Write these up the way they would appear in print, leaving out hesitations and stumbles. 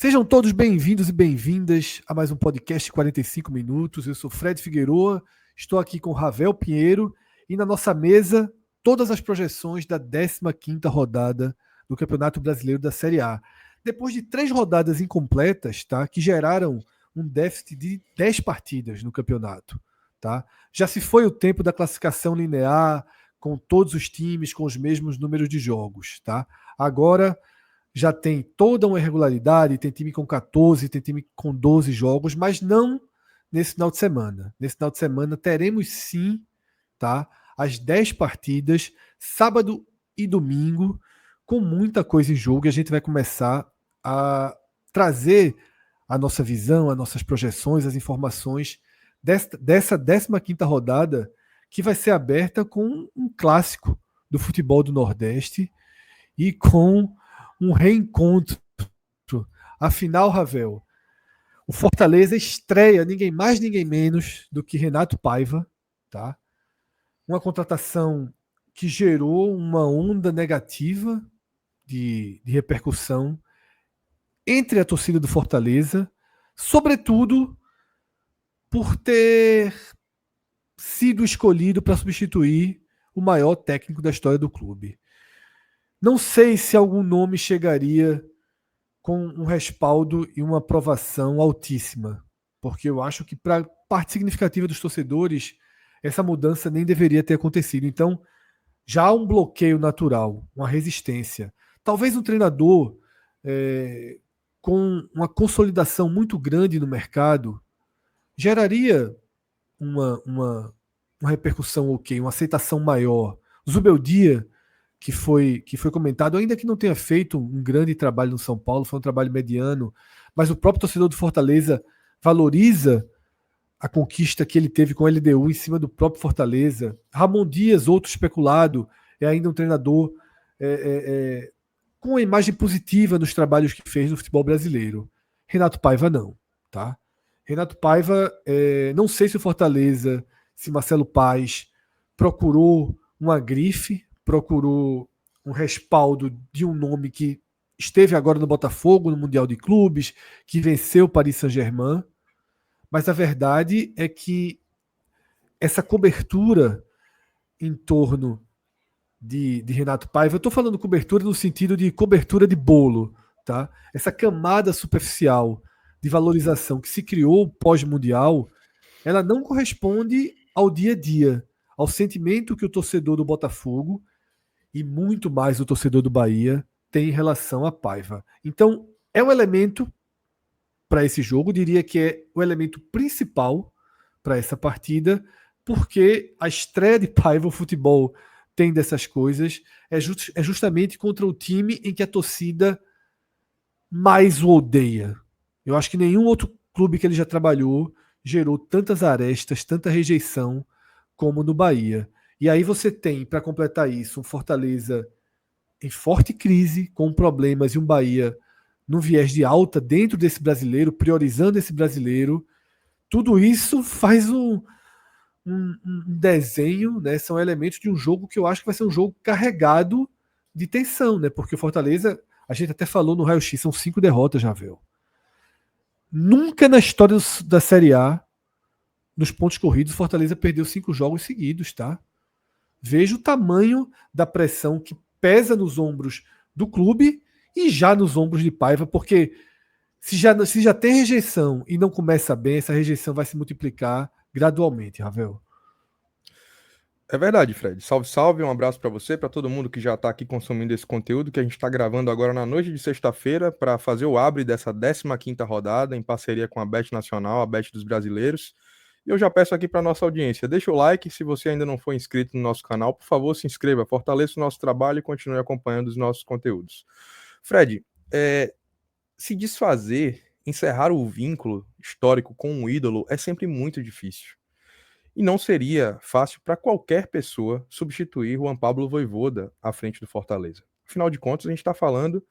Sejam todos bem-vindos e bem-vindas a mais um podcast de 45 minutos. Eu sou Fred Figueroa, estou aqui com Ravel Pinheiro e na nossa mesa todas as projeções da 15ª rodada do Campeonato Brasileiro da Série A. Depois de 3 rodadas incompletas, tá, que geraram um déficit de 10 partidas no campeonato. Tá? Já se foi o tempo da classificação linear, com todos os times com os mesmos números de jogos. Tá? Agora já tem toda uma irregularidade, tem time com 14, tem time com 12 jogos, mas não nesse final de semana. Nesse final de semana teremos sim, tá, as 10 partidas, sábado e domingo, com muita coisa em jogo, e a gente vai começar a trazer a nossa visão, as nossas projeções, as informações dessa 15ª rodada, que vai ser aberta com um clássico do futebol do Nordeste e com um reencontro. Afinal, Ravel, o Fortaleza estreia ninguém mais, ninguém menos do que Renato Paiva, tá? Uma contratação que gerou uma onda negativa de repercussão entre a torcida do Fortaleza, sobretudo por ter sido escolhido para substituir o maior técnico da história do clube. Não sei se algum nome chegaria com um respaldo e uma aprovação altíssima, porque eu acho que para parte significativa dos torcedores essa mudança nem deveria ter acontecido. Então, já há um bloqueio natural, uma resistência. Talvez um treinador com uma consolidação muito grande no mercado geraria uma repercussão ok, uma aceitação maior. Zubeldia, que foi comentado, ainda que não tenha feito um grande trabalho no São Paulo, foi um trabalho mediano, mas o próprio torcedor do Fortaleza valoriza a conquista que ele teve com o LDU em cima do próprio Fortaleza. Ramon Dias, outro especulado, é ainda um treinador com uma imagem positiva nos trabalhos que fez no futebol brasileiro. Renato Paiva não, tá? Renato Paiva, não sei se o Fortaleza, se Marcelo Paes procurou uma grife, procurou um respaldo de um nome que esteve agora no Botafogo, no Mundial de Clubes, que venceu o Paris Saint-Germain, mas a verdade é que essa cobertura em torno de Renato Paiva, eu estou falando cobertura no sentido de cobertura de bolo, tá? Essa camada superficial de valorização que se criou pós-mundial, ela não corresponde ao dia a dia, ao sentimento que o torcedor do Botafogo e muito mais o torcedor do Bahia tem em relação a Paiva. Então, é um elemento para esse jogo, diria que é o elemento principal para essa partida, porque a estreia de Paiva, o futebol tem dessas coisas, é justamente contra o time em que a torcida mais o odeia. Eu acho que nenhum outro clube que ele já trabalhou gerou tantas arestas, tanta rejeição como no Bahia. E aí você tem, para completar isso, um Fortaleza em forte crise, com problemas, e um Bahia num viés de alta dentro desse brasileiro, priorizando esse brasileiro. Tudo isso faz um desenho, né? São elementos de um jogo que eu acho que vai ser um jogo carregado de tensão, né? Porque o Fortaleza, a gente até falou no raio-x, são 5 derrotas, Javel. Nunca na história da Série A, nos pontos corridos, o Fortaleza perdeu 5 jogos seguidos, tá? Veja o tamanho da pressão que pesa nos ombros do clube e já nos ombros de Paiva, porque se já tem rejeição e não começa bem, essa rejeição vai se multiplicar gradualmente, Ravel. É verdade, Fred. Salve, salve, um abraço para você, para todo mundo que já está aqui consumindo esse conteúdo que a gente está gravando agora na noite de sexta-feira para fazer o abre dessa 15ª rodada em parceria com a Bet Nacional, a Bet dos Brasileiros. E eu já peço aqui para nossa audiência, deixa o like, se você ainda não for inscrito no nosso canal, por favor, se inscreva, fortaleça o nosso trabalho e continue acompanhando os nossos conteúdos. Fred, se desfazer, encerrar o vínculo histórico com um ídolo é sempre muito difícil. E não seria fácil para qualquer pessoa substituir Juan Pablo Vojvoda à frente do Fortaleza. Afinal de contas, a gente está falando,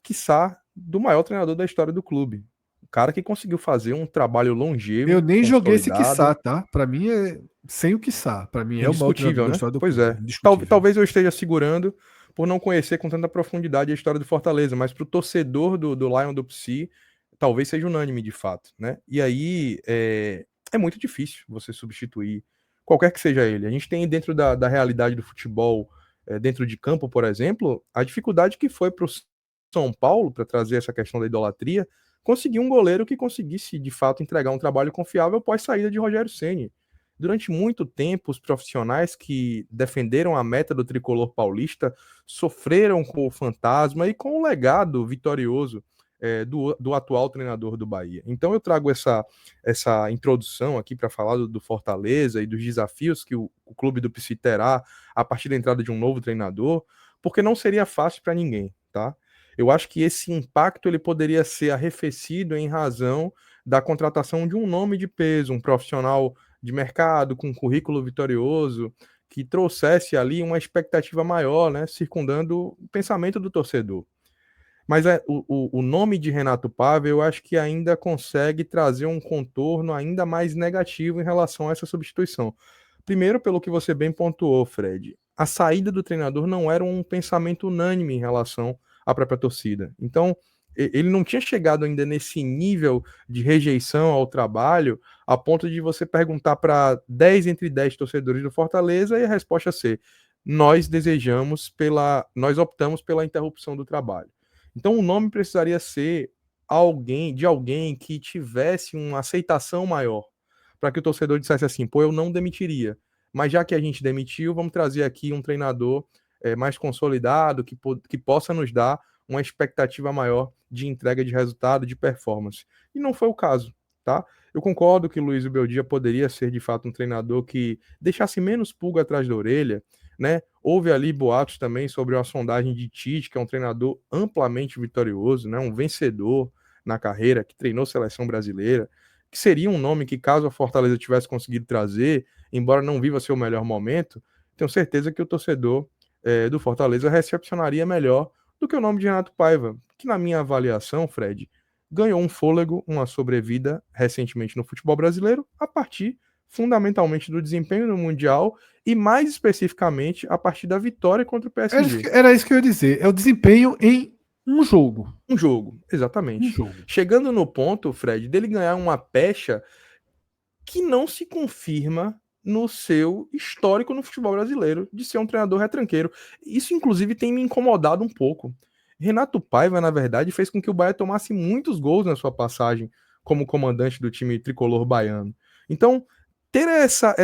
quiçá, do maior treinador da história do clube. O cara que conseguiu fazer um trabalho longevo, Eu nem joguei esse quiçá, consolidado, tá? Para mim é sem o quiçá. Para mim é o maior treinador indiscutível, da né? história do Pois clube. é. Indiscutível. Talvez eu esteja segurando por não conhecer com tanta profundidade a história do Fortaleza, mas para o torcedor do Lion do Psy, talvez seja unânime de fato, né? E aí é muito difícil você substituir qualquer que seja ele. A gente tem dentro da realidade do futebol, dentro de campo, por exemplo, a dificuldade que foi para o São Paulo, para trazer essa questão da idolatria, conseguir um goleiro que conseguisse, de fato, entregar um trabalho confiável após saída de Rogério Ceni. Durante muito tempo, os profissionais que defenderam a meta do tricolor paulista sofreram com o fantasma e com o legado vitorioso do atual treinador do Bahia. Então eu trago essa introdução aqui para falar do Fortaleza e dos desafios que o clube do Psy terá a partir da entrada de um novo treinador, porque não seria fácil para ninguém, tá? Eu acho que esse impacto ele poderia ser arrefecido em razão da contratação de um nome de peso, um profissional de mercado com um currículo vitorioso, que trouxesse ali uma expectativa maior, né, circundando o pensamento do torcedor. Mas o nome de Renato Paiva, eu acho que ainda consegue trazer um contorno ainda mais negativo em relação a essa substituição. Primeiro, pelo que você bem pontuou, Fred, a saída do treinador não era um pensamento unânime em relação à própria torcida. Então, ele não tinha chegado ainda nesse nível de rejeição ao trabalho, a ponto de você perguntar para 10 entre 10 torcedores do Fortaleza e a resposta ser: nós optamos pela interrupção do trabalho. Então o nome precisaria ser alguém que tivesse uma aceitação maior, para que o torcedor dissesse assim: pô, eu não demitiria, mas já que a gente demitiu, vamos trazer aqui um treinador mais consolidado, que possa nos dar uma expectativa maior de entrega de resultado, de performance. E não foi o caso, tá? Eu concordo que o Luiz Beldia poderia ser de fato um treinador que deixasse menos pulga atrás da orelha, né? Houve ali boatos também sobre uma sondagem de Tite, que é um treinador amplamente vitorioso, né? Um vencedor na carreira, que treinou seleção brasileira, que seria um nome que, caso a Fortaleza tivesse conseguido trazer, embora não viva seu melhor momento, tenho certeza que o torcedor do Fortaleza recepcionaria melhor do que o nome de Renato Paiva, que, na minha avaliação, Fred, ganhou um fôlego, uma sobrevida recentemente no futebol brasileiro, a partir fundamentalmente do desempenho no Mundial e mais especificamente a partir da vitória contra o PSG. Era isso que eu ia dizer. É o desempenho em um jogo. Um jogo, Um exatamente. jogo. Chegando no ponto, Fred, dele ganhar uma pecha que não se confirma no seu histórico no futebol brasileiro de ser um treinador retranqueiro. Isso, inclusive, tem me incomodado um pouco. Renato Paiva, na verdade, fez com que o Bahia tomasse muitos gols na sua passagem como comandante do time tricolor baiano. Então, ter essa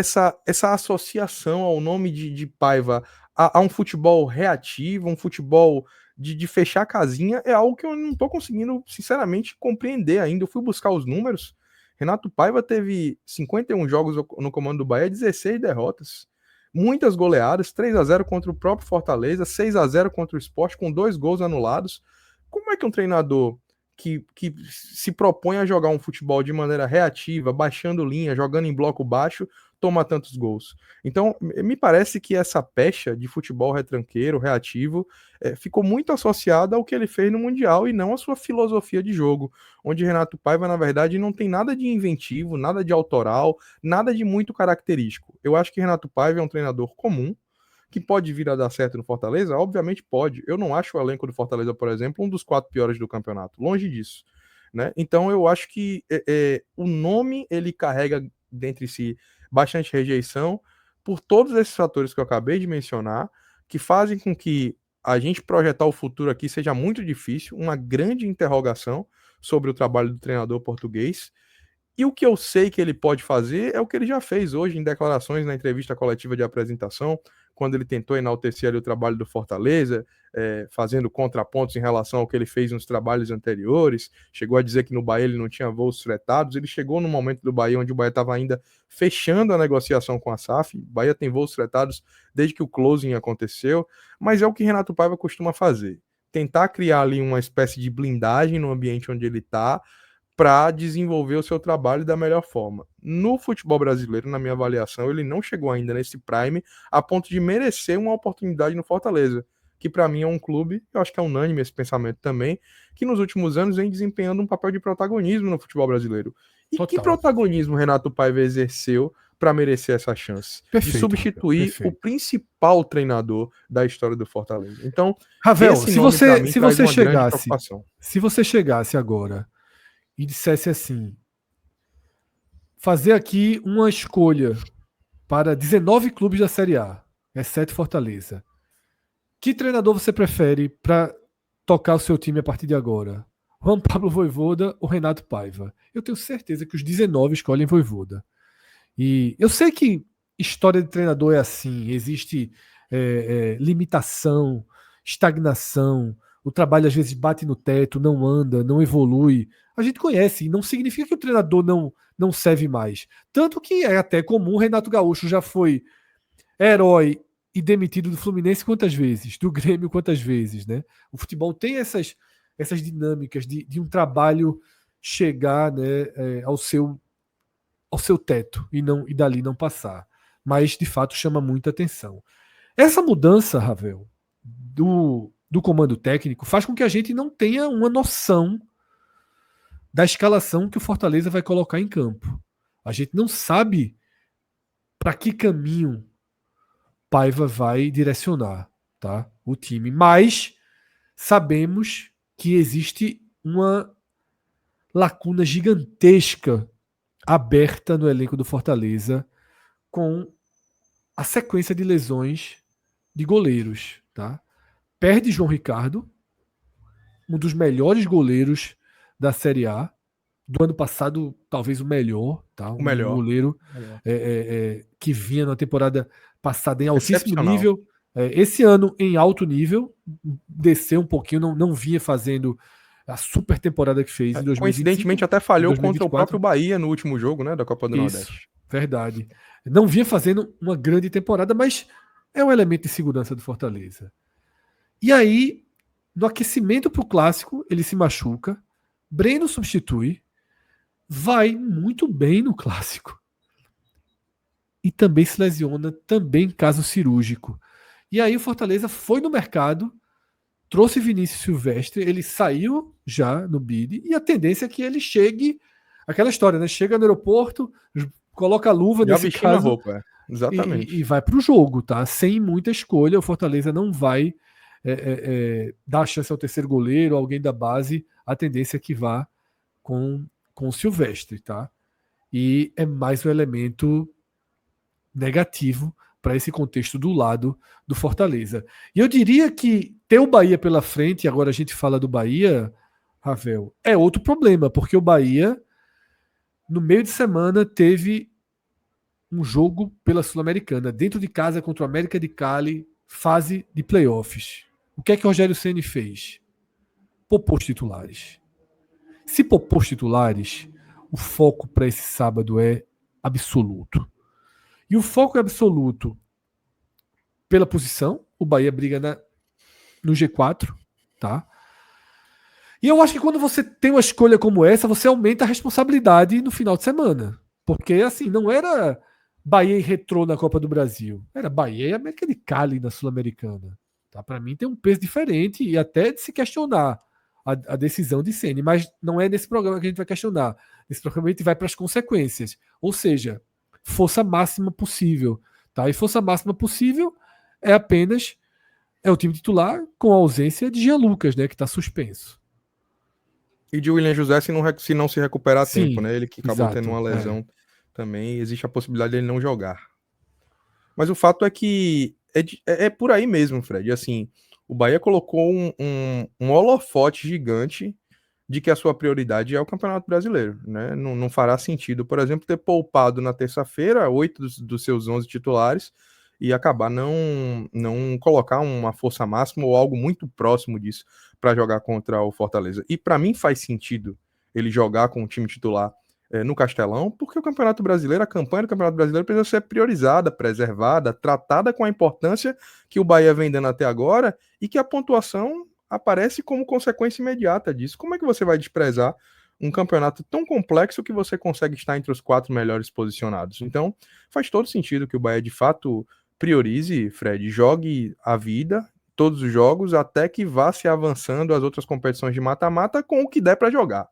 associação ao nome de Paiva a um futebol reativo, um futebol de fechar a casinha, é algo que eu não estou conseguindo, sinceramente, compreender ainda. Eu fui buscar os números. Renato Paiva teve 51 jogos no comando do Bahia, 16 derrotas, muitas goleadas, 3-0 contra o próprio Fortaleza, 6-0 contra o Sport, com 2 gols anulados. Como é que um treinador que se propõe a jogar um futebol de maneira reativa, baixando linha, jogando em bloco baixo, toma tantos gols? Então, me parece que essa pecha de futebol retranqueiro, reativo, ficou muito associada ao que ele fez no Mundial e não à sua filosofia de jogo, onde Renato Paiva, na verdade, não tem nada de inventivo, nada de autoral, nada de muito característico. Eu acho que Renato Paiva é um treinador comum, que pode vir a dar certo no Fortaleza? Obviamente pode. Eu não acho o elenco do Fortaleza, por exemplo, um dos 4 piores do campeonato. Longe disso. Né? Então eu acho que o nome ele carrega dentro de si bastante rejeição por todos esses fatores que eu acabei de mencionar, que fazem com que a gente projetar o futuro aqui seja muito difícil, uma grande interrogação sobre o trabalho do treinador português. E o que eu sei que ele pode fazer é o que ele já fez hoje em declarações na entrevista coletiva de apresentação, quando ele tentou enaltecer ali o trabalho do Fortaleza, fazendo contrapontos em relação ao que ele fez nos trabalhos anteriores. Chegou a dizer que no Bahia ele não tinha voos fretados. Ele chegou no momento do Bahia onde o Bahia estava ainda fechando a negociação com a SAF. O Bahia tem voos fretados desde que o closing aconteceu, mas é o que Renato Paiva costuma fazer. Tentar criar ali uma espécie de blindagem no ambiente onde ele está, para desenvolver o seu trabalho da melhor forma. No futebol brasileiro, na minha avaliação, ele não chegou ainda nesse prime a ponto de merecer uma oportunidade no Fortaleza, que para mim é um clube, eu acho que é unânime esse pensamento também, que nos últimos anos vem desempenhando um papel de protagonismo no futebol brasileiro. E que Total. protagonismo Renato Paiva exerceu para merecer essa chance de Perfeito, substituir o perfeito. principal treinador da história do Fortaleza. Então, Ravel, esse nome para mim se traz você uma grande chegasse, preocupação. se você chegasse agora e dissesse assim, fazer aqui uma escolha para 19 clubes da Série A, exceto Fortaleza. Que treinador você prefere para tocar o seu time a partir de agora? Juan Pablo Vojvoda ou Renato Paiva? Eu tenho certeza que os 19 escolhem Vojvoda. E eu sei que história de treinador é assim, existe limitação, estagnação, o trabalho às vezes bate no teto, não anda, não evolui. A gente conhece, e não significa que o treinador não serve mais. Tanto que é até comum, o Renato Gaúcho já foi herói e demitido do Fluminense quantas vezes? Do Grêmio quantas vezes, né? O futebol tem essas dinâmicas de um trabalho chegar, né, ao seu teto e dali não passar. Mas, de fato, chama muita atenção. Essa mudança, Ravel, do comando técnico faz com que a gente não tenha uma noção da escalação que o Fortaleza vai colocar em campo. A gente não sabe para que caminho Paiva vai direcionar, tá? O time, mas sabemos que existe uma lacuna gigantesca aberta no elenco do Fortaleza com a sequência de lesões de goleiros, tá? Perde João Ricardo, um dos melhores goleiros da Série A, do ano passado, talvez o melhor, tá? O Um melhor. goleiro que vinha na temporada passada em altíssimo Excepcional. nível. Esse ano em alto nível, desceu um pouquinho, não vinha fazendo a super temporada que fez em 2025, Coincidentemente, até em falhou contra o próprio 2024. Bahia no último jogo, né, da Copa do Isso, Nordeste. verdade. Não vinha fazendo uma grande temporada, mas é um elemento de segurança do Fortaleza. E aí, no aquecimento para o clássico, ele se machuca. Breno substitui, vai muito bem no clássico. E também se lesiona, também em caso cirúrgico. E aí o Fortaleza foi no mercado, trouxe Vinícius Silvestre, ele saiu já no bid, e a tendência é que ele chegue, aquela história, né? Chega no aeroporto, coloca a luva Já nesse vestindo a caso roupa, e exatamente. vai para o jogo, tá? Sem muita escolha, o Fortaleza não vai dar chance ao terceiro goleiro, alguém da base, a tendência é que vá com o Silvestre, tá? E é mais um elemento negativo para esse contexto do lado do Fortaleza. E eu diria que ter o Bahia pela frente, e agora a gente fala do Bahia, Ravel, é outro problema, porque o Bahia, no meio de semana, teve um jogo pela Sul-Americana, dentro de casa contra o América de Cali, fase de playoffs. O que é que o Rogério Ceni fez? Poupou os titulares. Se poupou os titulares, o foco para esse sábado é absoluto. E o foco é absoluto pela posição. O Bahia briga no G4, tá? E eu acho que quando você tem uma escolha como essa, você aumenta a responsabilidade no final de semana. Porque, assim, não era Bahia e Retrô na Copa do Brasil. Era Bahia e América de Cali na Sul-Americana. Tá? Para mim tem um peso diferente e até de se questionar a decisão de Ceni. Mas não é nesse programa que a gente vai questionar. Nesse programa a gente vai para as consequências. Ou seja, força máxima possível. Tá? E força máxima possível é apenas o time titular com a ausência de Jean Lucas, né, que está suspenso. E de William José se não se recuperar a tempo, Sim, né? Ele que acabou tendo exato. uma lesão também, existe a possibilidade dele não jogar. Mas o fato é que é por aí mesmo, Fred. Assim, o Bahia colocou um holofote gigante de que a sua prioridade é o Campeonato Brasileiro, né? Não fará sentido, por exemplo, ter poupado na terça-feira 8 dos seus 11 titulares e acabar não colocar uma força máxima ou algo muito próximo disso para jogar contra o Fortaleza. E para mim faz sentido ele jogar com o time titular no Castelão, porque o Campeonato Brasileiro, a campanha do Campeonato Brasileiro precisa ser priorizada, preservada, tratada com a importância que o Bahia vem dando até agora e que a pontuação aparece como consequência imediata disso. Como é que você vai desprezar um campeonato tão complexo que você consegue estar entre os 4 melhores posicionados? Então, faz todo sentido que o Bahia de fato priorize, Fred, jogue a vida, todos os jogos, até que vá se avançando as outras competições de mata-mata com o que der para jogar.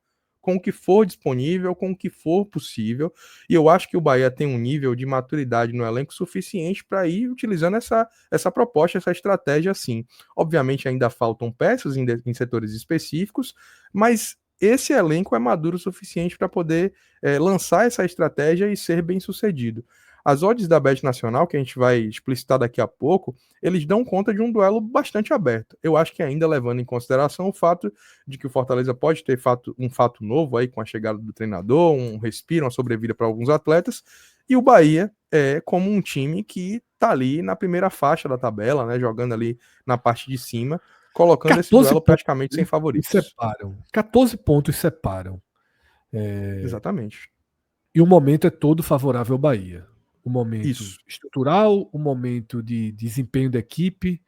com o que for disponível, com o que for possível. E eu acho que o Bahia tem um nível de maturidade no elenco suficiente para ir utilizando essa proposta, essa estratégia assim. Obviamente ainda faltam peças em setores específicos, mas esse elenco é maduro o suficiente para poder lançar essa estratégia e ser bem sucedido. As odds da Bet Nacional, que a gente vai explicitar daqui a pouco, eles dão conta de um duelo bastante aberto. Eu acho que ainda levando em consideração o fato de que o Fortaleza pode ter um fato novo aí com a chegada do treinador, um respiro, uma sobrevida para alguns atletas, e o Bahia é como um time que está ali na primeira faixa da tabela, né, jogando ali na parte de cima, colocando esse 14 duelo pontos praticamente sem os favoritos. separam. 14 pontos separam. Exatamente. E o momento é todo favorável ao Bahia. O momento Isso. estrutural, o momento de desempenho da equipe,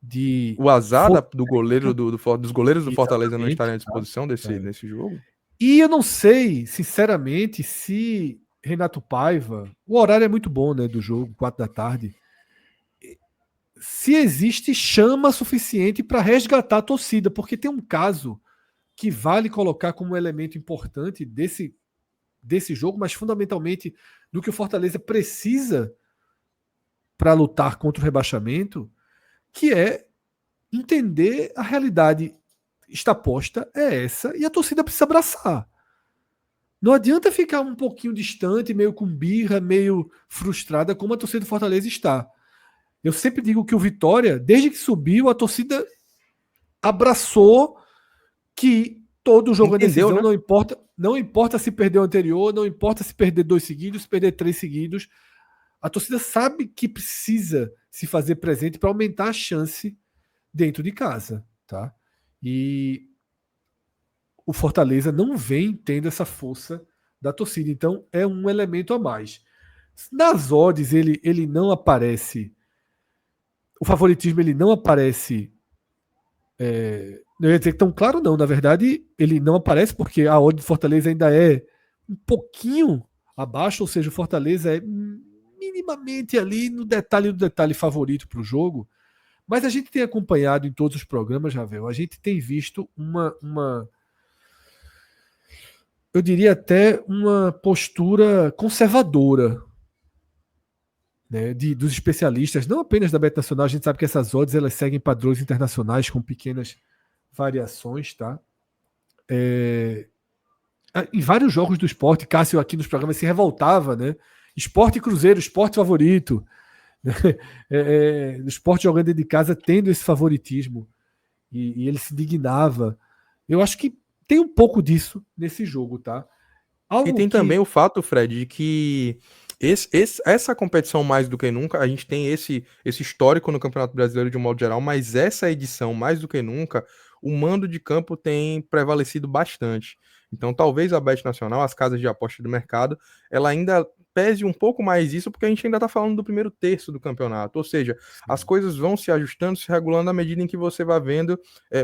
de O azar força do goleiro dos goleiros do Fortaleza não estarem à exatamente, tá? disposição nesse jogo? E eu não sei, sinceramente, se Renato Paiva, o horário é muito bom, né, do jogo, 4 da tarde, se existe chama suficiente para resgatar a torcida, porque tem um caso que vale colocar como um elemento importante desse jogo, mas fundamentalmente do que o Fortaleza precisa para lutar contra o rebaixamento, que é entender a realidade está posta, é essa, e a torcida precisa abraçar. Não adianta ficar um pouquinho distante, meio com birra, meio frustrada, como a torcida do Fortaleza está. Eu sempre digo que o Vitória, desde que subiu, a torcida abraçou que todo jogo é Entendeu, decisão, né? não importa se perder o anterior, não importa se perder 2 seguidos, se perder 3 seguidos. A torcida sabe que precisa se fazer presente para aumentar a chance dentro de casa, tá? E o Fortaleza não vem tendo essa força da torcida, então é um elemento a mais. Nas odds ele não aparece, o favoritismo ele não aparece, não ia dizer que tão claro não, na verdade ele não aparece porque a odd do Fortaleza ainda é um pouquinho abaixo, ou seja, o Fortaleza é minimamente ali no detalhe do detalhe favorito para o jogo. Mas a gente tem acompanhado em todos os programas, Ravel, a gente tem visto eu diria até uma postura conservadora, né, dos especialistas, não apenas da Bet Nacional. A gente sabe que essas odds elas seguem padrões internacionais com pequenas variações, tá? Em vários jogos do esporte, Cássio aqui nos programas se revoltava, né? Esporte e Cruzeiro, esporte favorito. O esporte jogando dentro de casa tendo esse favoritismo. E ele se indignava. Eu acho que tem um pouco disso nesse jogo, tá? E Algo tem também que. o fato, Fred, de que essa competição mais do que nunca, a gente tem esse histórico no Campeonato Brasileiro de um modo geral, mas essa edição, mais do que nunca, o mando de campo tem prevalecido bastante. Então, talvez a Bet Nacional, as casas de aposta do mercado, ela ainda pese um pouco mais isso, porque a gente ainda está falando do primeiro terço do campeonato. Ou seja, as coisas vão se ajustando, se regulando à medida em que você vai vendo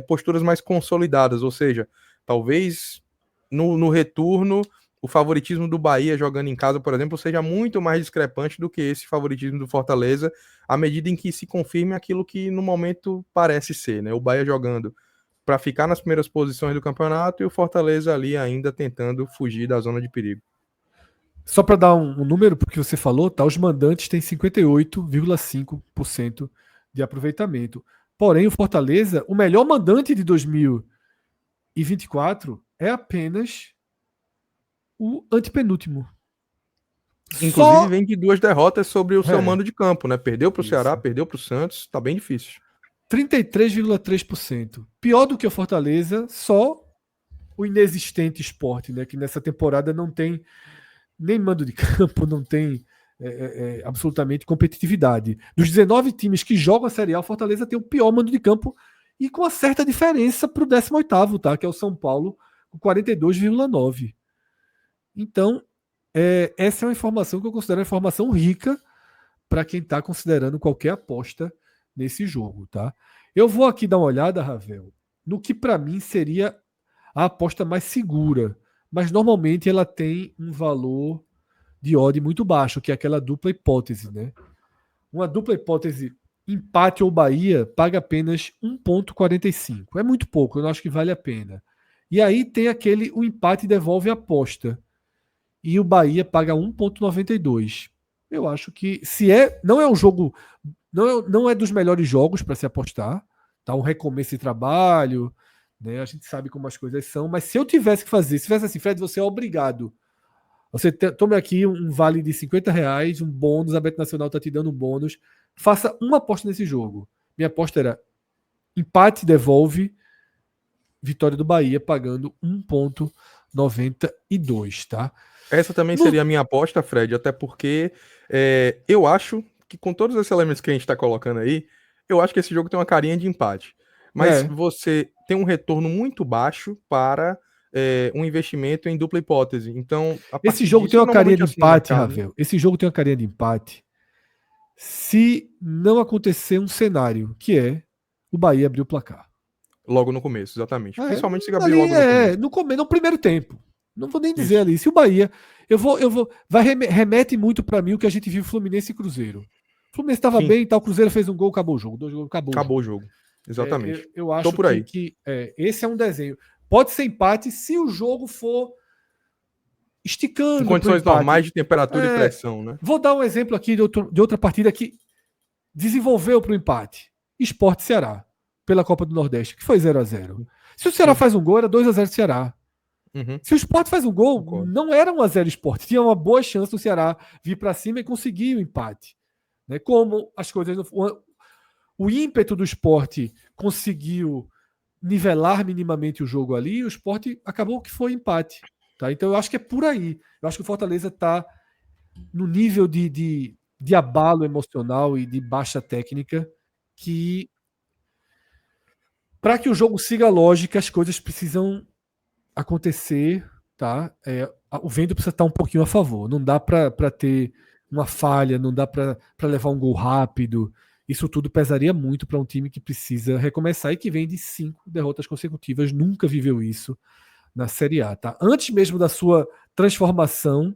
posturas mais consolidadas. Ou seja, talvez no retorno o favoritismo do Bahia jogando em casa, por exemplo, seja muito mais discrepante do que esse favoritismo do Fortaleza, à medida em que se confirme aquilo que no momento parece ser, né? O Bahia jogando para ficar nas primeiras posições do campeonato e o Fortaleza ali ainda tentando fugir da zona de perigo. Só para dar um número, porque você falou, tá? Os mandantes têm 58,5% de aproveitamento. Porém, o Fortaleza, o melhor mandante de 2024 é apenas o antepenúltimo. Inclusive, Só. vem de 2 derrotas sobre o seu É, mando de campo, né? Perdeu para o Ceará, isso. perdeu para o Santos, tá bem difícil. 33,3%. Pior do que o Fortaleza, só o inexistente esporte, né? Que nessa temporada não tem nem mando de campo, não tem absolutamente competitividade. Dos 19 times que jogam a Série A, o Fortaleza tem o pior mando de campo e com uma certa diferença para o 18º, tá? Que é o São Paulo, com 42,9%. Então, essa é uma informação que eu considero uma informação rica para quem está considerando qualquer aposta nesse jogo, tá? Eu vou aqui dar uma olhada, Ravel, no que para mim seria a aposta mais segura, mas normalmente ela tem um valor de odd muito baixo, que é aquela dupla hipótese, né? Uma dupla hipótese empate ou Bahia paga apenas 1,45. É muito pouco, eu não acho que vale a pena. E aí tem o empate devolve a aposta. E o Bahia paga 1,92. Eu acho que não é um jogo, não é dos melhores jogos para se apostar, tá? Um recomeço de trabalho, né? A gente sabe como as coisas são, mas se eu tivesse que fazer, se tivesse assim, Fred, você é obrigado. Você tome aqui um vale de R$ 50, um bônus, a Bet Nacional está te dando um bônus. Faça uma aposta nesse jogo. Minha aposta era empate devolve, vitória do Bahia pagando 1,92, tá? Essa também seria a minha aposta, Fred, até porque eu acho que com todos esses elementos que a gente está colocando aí, eu acho que esse jogo tem uma carinha de empate. Mas É. você tem um retorno muito baixo para um investimento em dupla hipótese. Então, a Esse partir jogo disso, tem é uma carinha normalmente de assim no empate, mercado, né? Ravel. Esse jogo tem uma carinha de empate se não acontecer um cenário, que é o Bahia abrir o placar. Logo no começo, exatamente. É, Principalmente se Gabriel ali logo no começo. no primeiro tempo. Não vou nem dizer Isso. ali. Se o Bahia. Remete muito para mim o que a gente viu Fluminense e Cruzeiro. O Fluminense estava Sim, bem e tal, o Cruzeiro fez um gol, acabou o jogo. 2 gols, acabou o acabou jogo. o jogo. Exatamente. Eu Tô acho por aí. que esse é um desenho. Pode ser empate se o jogo for Em esticando para o condições normais empate. de temperatura e É, pressão, né? vou dar um exemplo aqui de outra partida que desenvolveu para o empate. Sport Ceará, pela Copa do Nordeste, que foi 0-0. Se o Ceará Sim. faz um gol, era 2-0 Ceará. Uhum. Se o Sport faz um gol, Concordo. não era 1-0 Sport. Tinha uma boa chance do Ceará vir para cima e conseguir o empate. Né? Como as coisas. O ímpeto do Sport conseguiu nivelar minimamente o jogo ali, o Sport acabou que foi empate. Tá? Então eu acho que é por aí. Eu acho que o Fortaleza está no nível de abalo emocional e de baixa técnica que, para que o jogo siga a lógica, as coisas precisam acontecer, tá? O vento precisa estar um pouquinho a favor. Não dá para ter uma falha, não dá para levar um gol rápido. Isso tudo pesaria muito para um time que precisa recomeçar e que vem de 5 derrotas consecutivas. Nunca viveu isso na Série A, tá? Antes mesmo da sua transformação,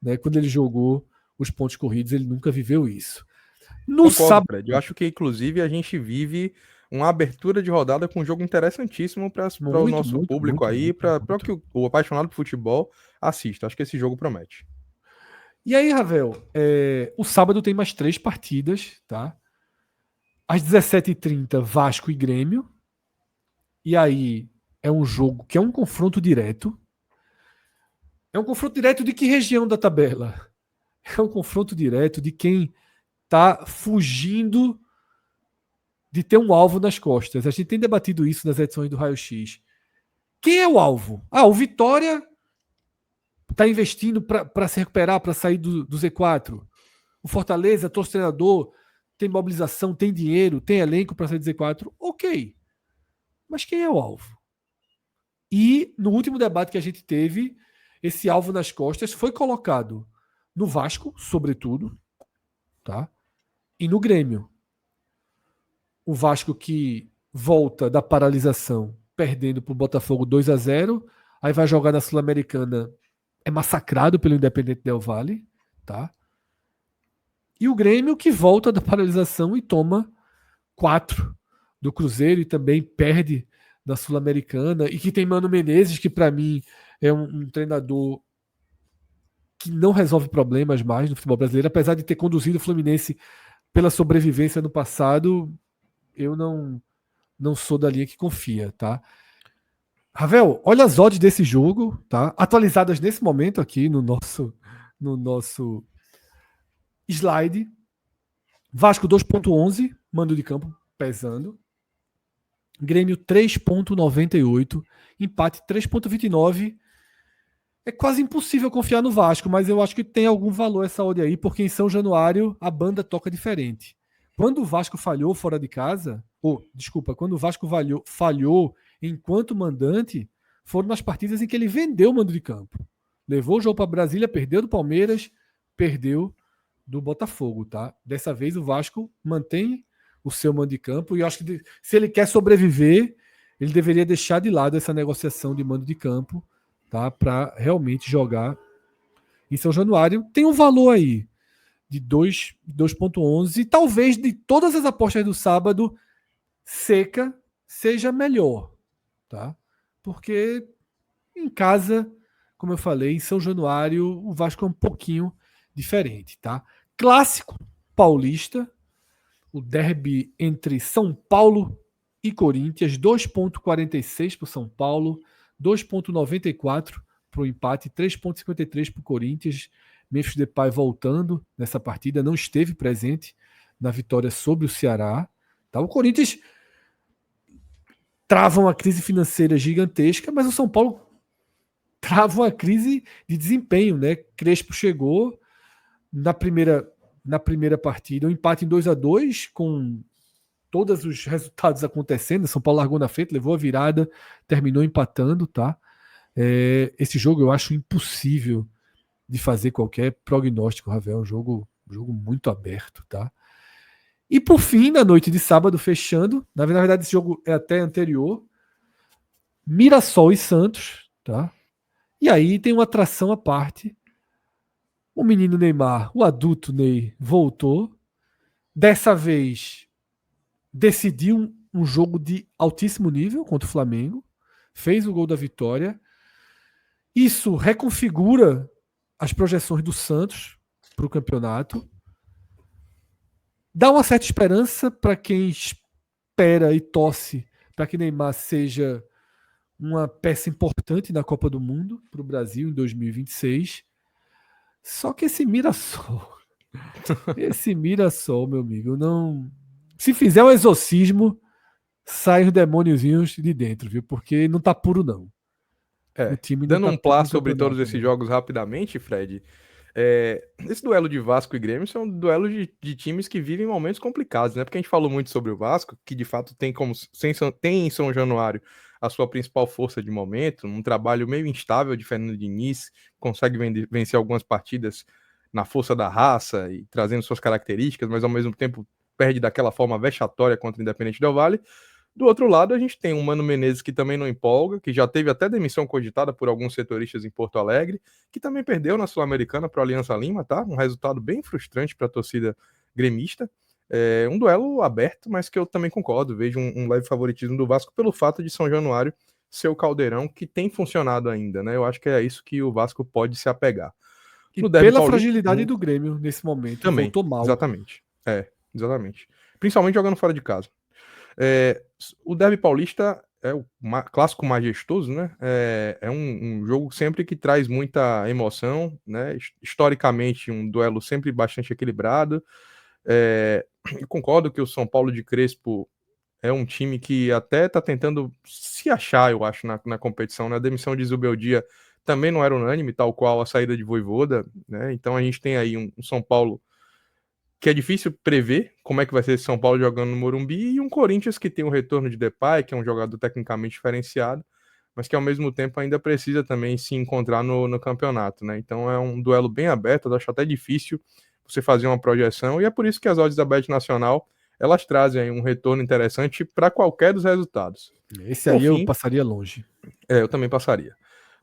né, quando ele jogou os pontos corridos, ele nunca viveu isso. No Concordo, sábado, Fred. Eu acho que, inclusive, a gente vive uma abertura de rodada com um jogo interessantíssimo para o muito, nosso muito, público muito, aí, muito, para que muito. o apaixonado por futebol assista. Acho que esse jogo promete. E aí, Ravel, o sábado tem mais 3 partidas, tá? Às 17h30, Vasco e Grêmio. E aí é um jogo que é um confronto direto. É um confronto direto de que região da tabela? É um confronto direto de quem está fugindo de ter um alvo nas costas. A gente tem debatido isso nas edições do Raio X. Quem é o alvo? O Vitória está investindo para se recuperar, para sair do Z4. O Fortaleza, trouxe treinador, tem mobilização, tem dinheiro, tem elenco para sair do Z4. Ok. Mas quem é o alvo? E no último debate que a gente teve, esse alvo nas costas foi colocado no Vasco, sobretudo, tá? E no Grêmio. O Vasco que volta da paralisação perdendo para o Botafogo 2-0, aí vai jogar na Sul-Americana, é massacrado pelo Independente Del Valle, tá? E o Grêmio que volta da paralisação e toma 4 do Cruzeiro e também perde da Sul-Americana, e que tem Mano Menezes, que para mim é um treinador que não resolve problemas mais no futebol brasileiro, apesar de ter conduzido o Fluminense pela sobrevivência no passado, eu não sou da linha que confia, tá? Ravel, olha as odds desse jogo, tá? Atualizadas nesse momento aqui no nosso slide. Vasco 2,11, mando de campo pesando. Grêmio 3,98, empate 3,29. É quase impossível confiar no Vasco, mas eu acho que tem algum valor essa odd aí, porque em São Januário a banda toca diferente. Quando o Vasco falhou fora de casa, quando o Vasco falhou enquanto mandante, foram nas partidas em que ele vendeu o mando de campo. Levou o jogo para Brasília, perdeu do Palmeiras, perdeu do Botafogo, tá? Dessa vez o Vasco mantém o seu mando de campo e eu acho que se ele quer sobreviver, ele deveria deixar de lado essa negociação de mando de campo, tá? Para realmente jogar em São Januário. Tem um valor aí de 2,11. Talvez de todas as apostas do sábado, Seca seja melhor, tá? porque em casa, como eu falei, em São Januário, o Vasco é um pouquinho diferente, tá? Clássico paulista, o derby entre São Paulo e Corinthians, 2,46 para o São Paulo, 2,94 para o empate, 3,53 para o Corinthians. Memphis Depay voltando nessa partida, não esteve presente na vitória sobre o Ceará. Tá? O Corinthians trava uma crise financeira gigantesca, mas o São Paulo trava uma crise de desempenho, né? Crespo chegou na primeira partida, um empate em 2-2 com todos os resultados acontecendo. São Paulo largou na frente, levou a virada, terminou empatando, tá? Esse jogo eu acho impossível de fazer qualquer prognóstico, Ravel. É um jogo muito aberto, tá? E por fim, na noite de sábado, fechando, na verdade esse jogo é até anterior, Mirassol e Santos, tá? E aí tem uma atração à parte. O menino Neymar, o adulto Ney, voltou. Dessa vez decidiu um jogo de altíssimo nível contra o Flamengo. Fez o gol da vitória. Isso reconfigura as projeções do Santos para o campeonato. Dá uma certa esperança para quem espera e torce para que Neymar seja uma peça importante na Copa do Mundo para o Brasil em 2026. Só que esse Mirassol, meu amigo, não. Se fizer um exorcismo, saem os demôniozinhos de dentro, viu? Porque não tá puro, não. O time não Dando tá um puro plá no sobre todos campeonato, esses não. jogos rapidamente, Fred, esse duelo de Vasco e Grêmio são duelos de times que vivem momentos complicados, né? Porque a gente falou muito sobre o Vasco, que de fato tem em São Januário a sua principal força de momento, um trabalho meio instável de Fernando Diniz, consegue vencer algumas partidas na força da raça e trazendo suas características, mas ao mesmo tempo perde daquela forma vexatória contra o Independente Del Valle. Do outro lado, a gente tem um Mano Menezes que também não empolga, que já teve até demissão cogitada por alguns setoristas em Porto Alegre, que também perdeu na Sul-Americana para o Aliança Lima, tá? Um resultado bem frustrante para a torcida gremista. Um duelo aberto, mas que eu também concordo. Vejo um leve favoritismo do Vasco pelo fato de São Januário ser o caldeirão que tem funcionado ainda, né? Eu acho que é isso que o Vasco pode se apegar. E No Derby pela Paulista, fragilidade do Grêmio nesse momento, também, voltou mal. exatamente. Exatamente. Principalmente jogando fora de casa. O Derby Paulista é o clássico majestoso, né? Um jogo sempre que traz muita emoção, né? Historicamente, um duelo sempre bastante equilibrado. Eu concordo que o São Paulo de Crespo é um time que até está tentando se achar, eu acho, na competição, né? A demissão de Zubeldia também não era unânime, tal qual a saída de Vojvoda, né? Então a gente tem aí um São Paulo que é difícil prever como é que vai ser esse São Paulo jogando no Morumbi, e um Corinthians que tem o retorno de Depay, que é um jogador tecnicamente diferenciado, mas que ao mesmo tempo ainda precisa também se encontrar no campeonato, né? Então é um duelo bem aberto, eu acho até difícil você fazer uma projeção, e é por isso que as odds da Bet Nacional, elas trazem aí um retorno interessante para qualquer dos resultados. Esse Por aí eu fim, passaria longe. eu também passaria.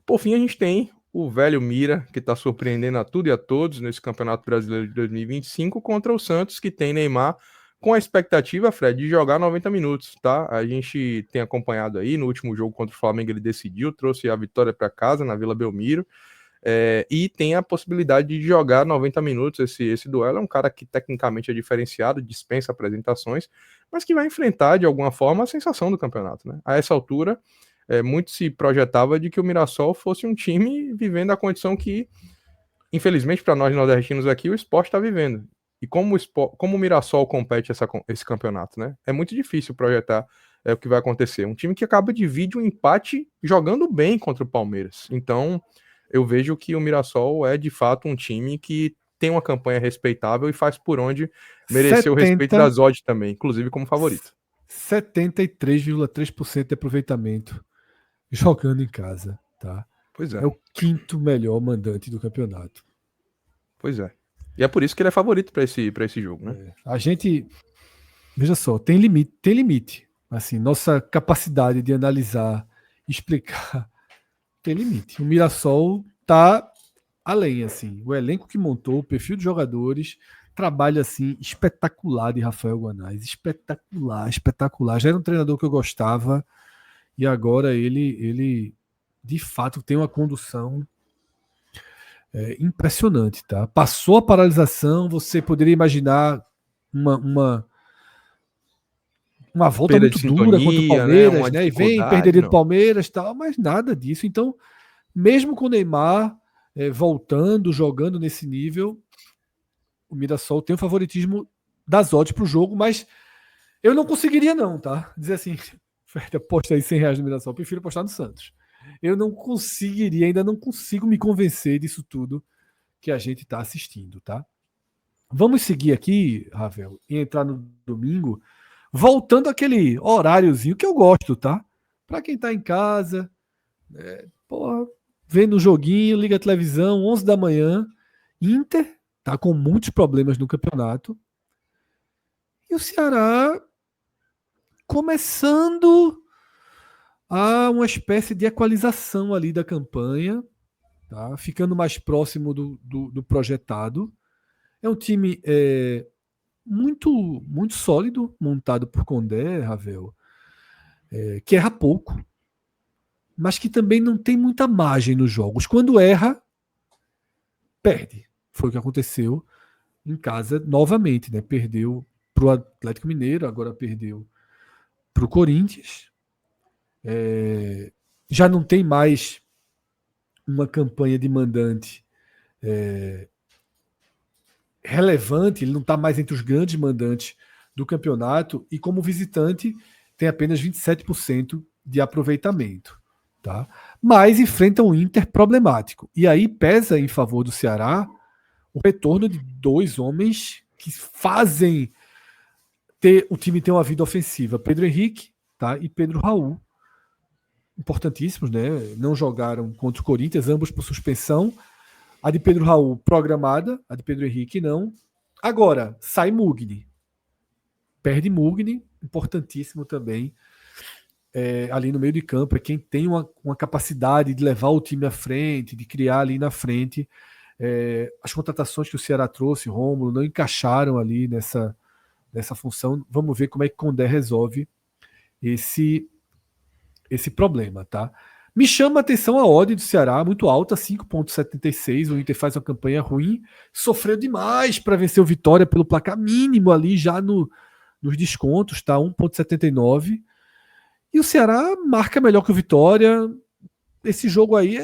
Por fim, a gente tem o velho Mira, que está surpreendendo a tudo e a todos nesse Campeonato Brasileiro de 2025, contra o Santos, que tem Neymar, com a expectativa, Fred, de jogar 90 minutos, tá? A gente tem acompanhado aí, no último jogo contra o Flamengo ele decidiu, trouxe a vitória para casa na Vila Belmiro, e tem a possibilidade de jogar 90 minutos. Esse duelo é um cara que tecnicamente é diferenciado, dispensa apresentações, mas que vai enfrentar de alguma forma a sensação do campeonato, né? A essa altura, muito se projetava de que o Mirassol fosse um time vivendo a condição que, infelizmente para nós nordestinos aqui, o esporte está vivendo. E como o Mirassol compete esse campeonato, né? É muito difícil projetar o que vai acontecer. Um time que acaba de vir de um empate jogando bem contra o Palmeiras. Então, eu vejo que o Mirassol é de fato um time que tem uma campanha respeitável e faz por onde merecer o respeito 70, das odds também, inclusive como favorito. 73,3% de aproveitamento jogando em casa, tá? Pois é. É o quinto melhor mandante do campeonato. Pois é. E é por isso que ele é favorito para esse jogo, né? A gente, veja só, tem limite, tem limite. Assim, nossa capacidade de analisar, explicar, tem limite. O Mirassol tá além, assim. O elenco que montou, o perfil de jogadores, trabalho assim espetacular de Rafael Guanais, espetacular, espetacular. Já era um treinador que eu gostava e agora ele de fato tem uma condução impressionante, tá? Passou a paralisação, você poderia imaginar uma, uma volta Perda de muito dura contra o sintonia, né? Palmeiras, Uma né? E vem, dificuldade, perderia do não. Palmeiras e tal, mas nada disso. Então, mesmo com o Neymar voltando, jogando nesse nível, o Mirassol tem o favoritismo das odds para o jogo, mas eu não conseguiria não, tá? Dizer assim, Fred, aposta aí R$ 100 no Mirassol, eu prefiro apostar no Santos. Eu não conseguiria, ainda não consigo me convencer disso tudo que a gente está assistindo, tá? Vamos seguir aqui, Ravel, e entrar no domingo, voltando àquele horáriozinho que eu gosto, tá? Para quem tá em casa, porra, vendo um joguinho, liga a televisão, 11 da manhã, Inter tá com muitos problemas no campeonato, e o Ceará começando a uma espécie de equalização ali da campanha, tá? Ficando mais próximo do projetado. É um time muito muito sólido, montado por Condé, Ravel, que erra pouco, mas que também não tem muita margem nos jogos. Quando erra, perde. Foi o que aconteceu em casa novamente, né? Perdeu para o Atlético Mineiro, agora perdeu para o Corinthians. Já não tem mais uma campanha de mandante relevante, ele não está mais entre os grandes mandantes do campeonato e como visitante tem apenas 27% de aproveitamento. Tá? Mas enfrenta um Inter problemático. E aí pesa em favor do Ceará o retorno de dois homens que fazem o time ter uma vida ofensiva. Pedro Henrique, tá? E Pedro Raul. Importantíssimos, né? Não jogaram contra o Corinthians, ambos por suspensão. A de Pedro Raul programada, a de Pedro Henrique não. Agora, sai Mugni. Perde Mugni, importantíssimo também. Ali no meio de campo, é quem tem uma capacidade de levar o time à frente, de criar ali na frente. As contratações que o Ceará trouxe, Rômulo, não encaixaram ali nessa função. Vamos ver como é que Condé resolve esse problema, tá? Me chama a atenção a odd do Ceará, muito alta, 5,76. O Inter faz uma campanha ruim, sofreu demais para vencer o Vitória pelo placar mínimo ali já nos descontos, tá? 1,79. E o Ceará marca melhor que o Vitória. Esse jogo aí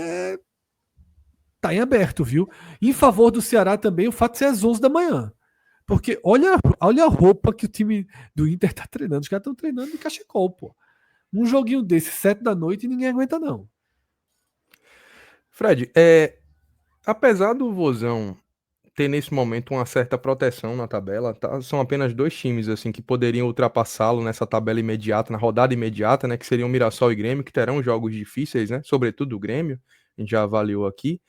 tá em aberto, viu? Em favor do Ceará também o fato de ser às 11 da manhã. Porque olha a roupa que o time do Inter tá treinando. Os caras estão treinando de cachecol, pô. Um joguinho desse, 7 da noite, ninguém aguenta, não. Fred, apesar do Vozão ter nesse momento uma certa proteção na tabela, tá? São apenas dois times assim que poderiam ultrapassá-lo nessa tabela imediata, na rodada imediata, né? Que seriam Mirassol e Grêmio, que terão jogos difíceis, né? Sobretudo o Grêmio, a gente já avaliou aqui.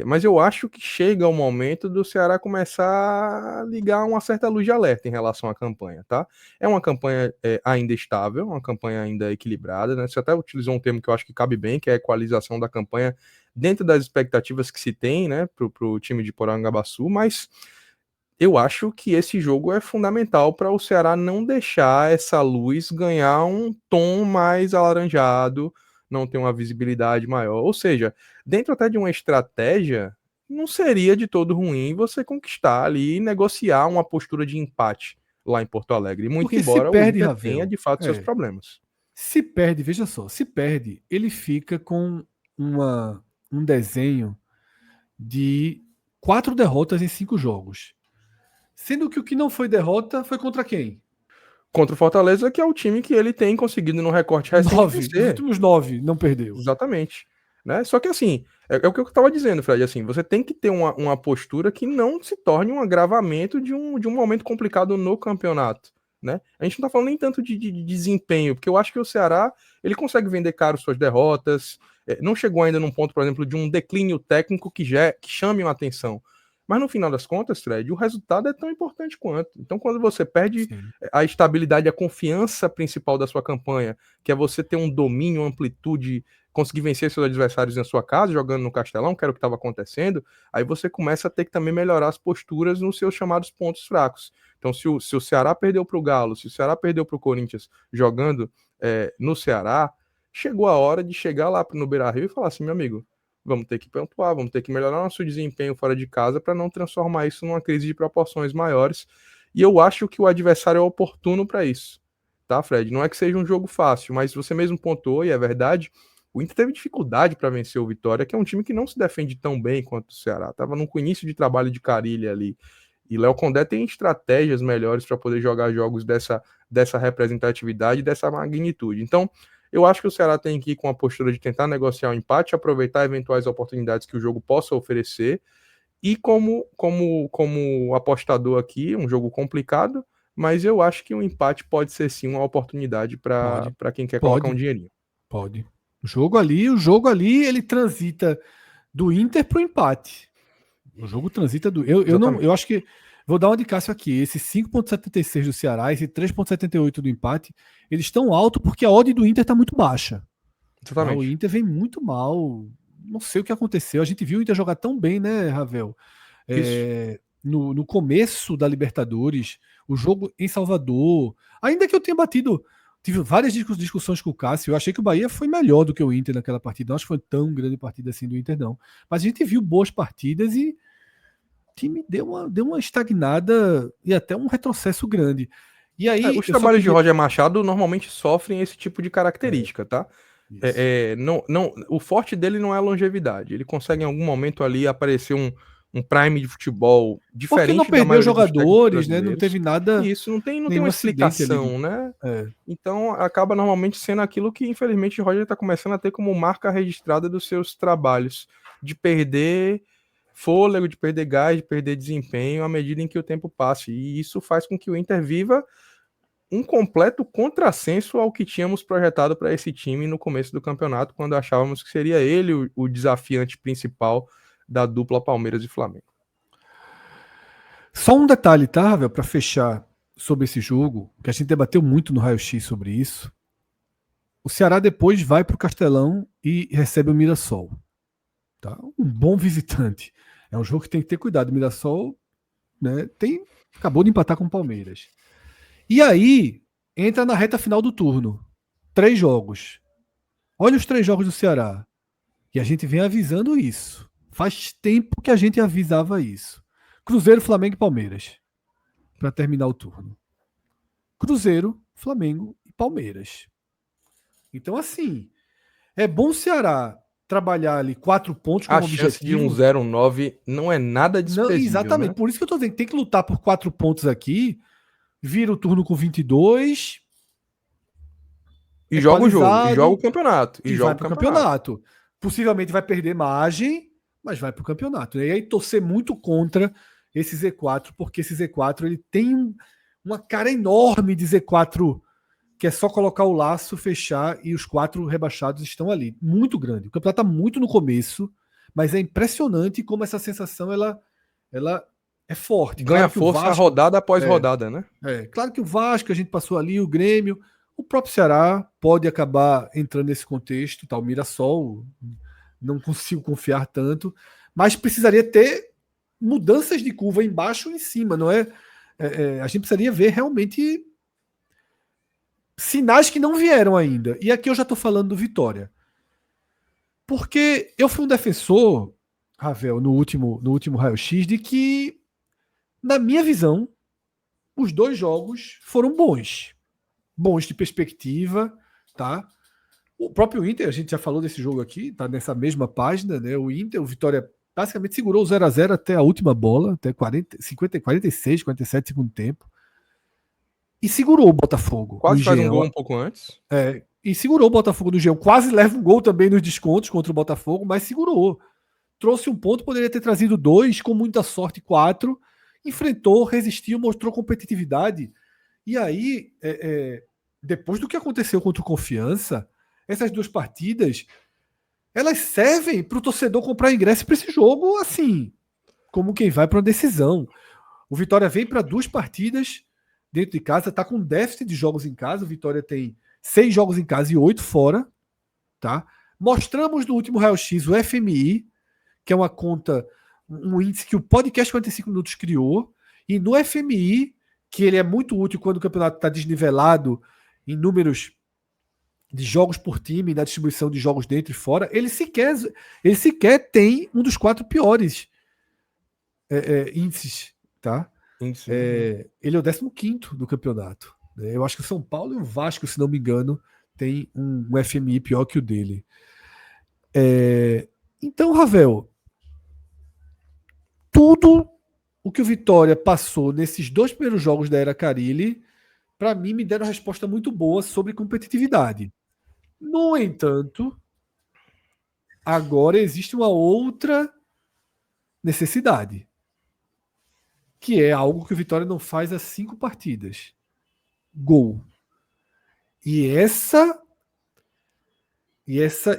Mas eu acho que chega o momento do Ceará começar a ligar uma certa luz de alerta em relação à campanha, tá? É uma campanha ainda estável, uma campanha ainda equilibrada, né? Você até utilizou um termo que eu acho que cabe bem, que é a equalização da campanha dentro das expectativas que se tem, né, pro time de Porangabaçu, mas eu acho que esse jogo é fundamental para o Ceará não deixar essa luz ganhar um tom mais alaranjado, não ter uma visibilidade maior. Ou seja, dentro até de uma estratégia, não seria de todo ruim você conquistar ali e negociar uma postura de empate lá em Porto Alegre. Muito Porque se embora o perde, Inter tenha Ravel, de fato seus problemas. se perde, veja só, se perde, ele fica com um desenho de 4 derrotas em 5 jogos. Sendo que o que não foi derrota foi contra quem? Contra o Fortaleza, que é o time que ele tem conseguido no recorte recente 9. Dos vencer. últimos 9 não perdeu. Exatamente. Né? Só que assim, é o que eu estava dizendo, Fred, assim, você tem que ter uma postura que não se torne um agravamento de um momento complicado no campeonato. Né? A gente não está falando nem tanto de desempenho, porque eu acho que o Ceará ele consegue vender caro suas derrotas, não chegou ainda num ponto, por exemplo, de um declínio técnico que chame uma atenção. Mas no final das contas, Fred, o resultado é tão importante quanto. Então, quando você perde Sim. a estabilidade, a confiança principal da sua campanha, que é você ter um domínio, amplitude, conseguir vencer seus adversários na sua casa, jogando no Castelão, que era o que estava acontecendo, aí você começa a ter que também melhorar as posturas nos seus chamados pontos fracos. Então, se o Ceará perdeu para o Galo, se o Ceará perdeu para o Corinthians jogando no Ceará, chegou a hora de chegar lá no Beira-Rio e falar assim, meu amigo, vamos ter que pontuar, vamos ter que melhorar nosso desempenho fora de casa para não transformar isso numa crise de proporções maiores. E eu acho que o adversário é oportuno para isso, tá, Fred? Não é que seja um jogo fácil, mas você mesmo pontuou, e é verdade, o Inter teve dificuldade para vencer o Vitória, que é um time que não se defende tão bem quanto o Ceará. Tava no início de trabalho de Carille ali. E Léo Condé tem estratégias melhores para poder jogar jogos dessa representatividade, dessa magnitude. Então, eu acho que o Ceará tem que ir com a postura de tentar negociar o empate, aproveitar eventuais oportunidades que o jogo possa oferecer. E como apostador aqui, um jogo complicado, mas eu acho que um empate pode ser sim uma oportunidade para quem quer colocar um dinheirinho. Pode. O jogo ali, ele transita do Inter pro empate. O jogo transita do. Eu acho que. Vou dar uma de Cássio aqui. Esse 5,76 do Ceará, esse 3,78 do empate, eles estão alto porque a odd do Inter está muito baixa. Exatamente. O Inter vem muito mal. Não sei o que aconteceu. A gente viu o Inter jogar tão bem, né, Ravel? No começo da Libertadores, o jogo em Salvador. Ainda que eu tenha batido. Tive várias discussões com o Cássio. Eu achei que o Bahia foi melhor do que o Inter naquela partida. Não acho que foi tão grande partida assim do Inter, não. Mas a gente viu boas partidas e o time deu uma estagnada e até um retrocesso grande. E aí, os trabalhos de Roger Machado normalmente sofrem esse tipo de característica, tá? O forte dele não é a longevidade. Ele consegue em algum momento ali aparecer um prime de futebol diferente. Porque não perdeu jogadores, né? Não teve nada. Isso, não tem uma explicação, né? Então acaba normalmente sendo aquilo que, infelizmente, o Roger está começando a ter como marca registrada dos seus trabalhos, de perder fôlego, de perder gás, de perder desempenho à medida em que o tempo passa. E isso faz com que o Inter viva um completo contrassenso ao que tínhamos projetado para esse time no começo do campeonato, quando achávamos que seria ele o desafiante principal da dupla Palmeiras e Flamengo. Só um detalhe, tá, Ravel, para fechar sobre esse jogo, que a gente debateu muito no Raio-X sobre isso. O Ceará depois vai para o Castelão e recebe o Mirassol. Tá? Um bom visitante. É um jogo que tem que ter cuidado. O Mirassol, né, acabou de empatar com o Palmeiras. E aí, entra na reta final do turno. 3 jogos. Olha os 3 jogos do Ceará. E a gente vem avisando isso. Faz tempo que a gente avisava isso. Cruzeiro, Flamengo e Palmeiras. Para terminar o turno. Cruzeiro, Flamengo e Palmeiras. Então, assim, é bom o Ceará trabalhar ali 4 pontos como objetivo. A chance de um 0-9 não é nada desprezível. Não, exatamente. Né? Por isso que eu tô dizendo, tem que lutar por 4 pontos aqui, vira o turno com 22. E joga o jogo, e joga o campeonato. E vai pro campeonato. Possivelmente vai perder margem, mas vai pro campeonato. E aí torcer muito contra esse Z4, porque esse Z4 ele tem uma cara enorme de Z4 que é só colocar o laço, fechar e os 4 rebaixados estão ali. Muito grande. O campeonato está muito no começo, mas é impressionante como essa sensação ela é forte. Ganha força Vasco, rodada após rodada, né? Claro que o Vasco, a gente passou ali, o Grêmio, o próprio Ceará pode acabar entrando nesse contexto, tá? O Mirassol, não consigo confiar tanto, mas precisaria ter mudanças de curva embaixo e em cima, não é? A gente precisaria ver realmente sinais que não vieram ainda. E aqui eu já estou falando do Vitória. Porque eu fui um defensor, Ravel, no último raio-x, de que, na minha visão, os 2 jogos foram bons. Bons de perspectiva, tá? O próprio Inter, a gente já falou desse jogo aqui, tá nessa mesma página, né? O Vitória basicamente segurou o 0-0 até a última bola, até 46, 47 segundo tempo. E segurou o Botafogo. Quase faz um gol um pouco antes. E segurou o Botafogo no Geão. Quase leva um gol também nos descontos contra o Botafogo, mas segurou. Trouxe um ponto, poderia ter trazido 2, com muita sorte 4. Enfrentou, resistiu, mostrou competitividade. E aí, depois do que aconteceu contra o Confiança, essas 2 partidas, elas servem para o torcedor comprar ingresso para esse jogo, assim, como quem vai para uma decisão. O Vitória vem para 2 partidas dentro de casa, está com déficit de jogos em casa. O Vitória tem 6 jogos em casa e 8 fora. Tá? Mostramos no último raio-x o FMI, que é uma conta, um índice que o podcast 45 Minutos criou, e no FMI que ele é muito útil quando o campeonato está desnivelado em números de jogos por time, na distribuição de jogos dentro e fora, ele sequer tem um dos 4 piores índices, tá? Ele é o 15º do campeonato. Né? Eu acho que o São Paulo e o Vasco, se não me engano, tem um FMI pior que o dele. Então, Ravel, tudo o que o Vitória passou nesses 2 primeiros jogos da era Carille, para mim, me deram uma resposta muito boa sobre competitividade. No entanto, agora existe uma outra necessidade, que é algo que o Vitória não faz há 5 partidas. Gol. E essa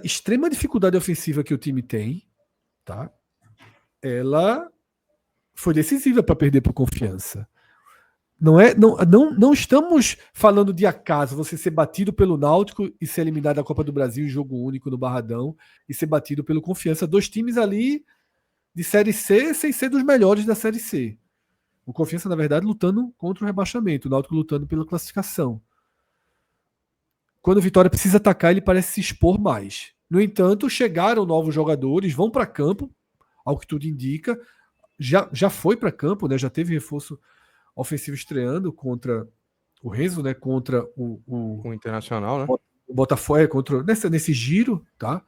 extrema dificuldade ofensiva que o time tem, tá? Ela foi decisiva para perder por Confiança. Não estamos falando de acaso você ser batido pelo Náutico e ser eliminado da Copa do Brasil em jogo único no Barradão e ser batido pelo Confiança. 2 times ali de Série C sem ser dos melhores da Série C. O Confiança, na verdade, lutando contra o rebaixamento. O Náutico lutando pela classificação. Quando o Vitória precisa atacar, ele parece se expor mais. No entanto, chegaram novos jogadores, vão para campo, ao que tudo indica. Já foi para campo, né? Já teve reforço ofensivo estreando contra o Renzo, né? Contra o Internacional, né? O Botafogo, nesse giro, tá?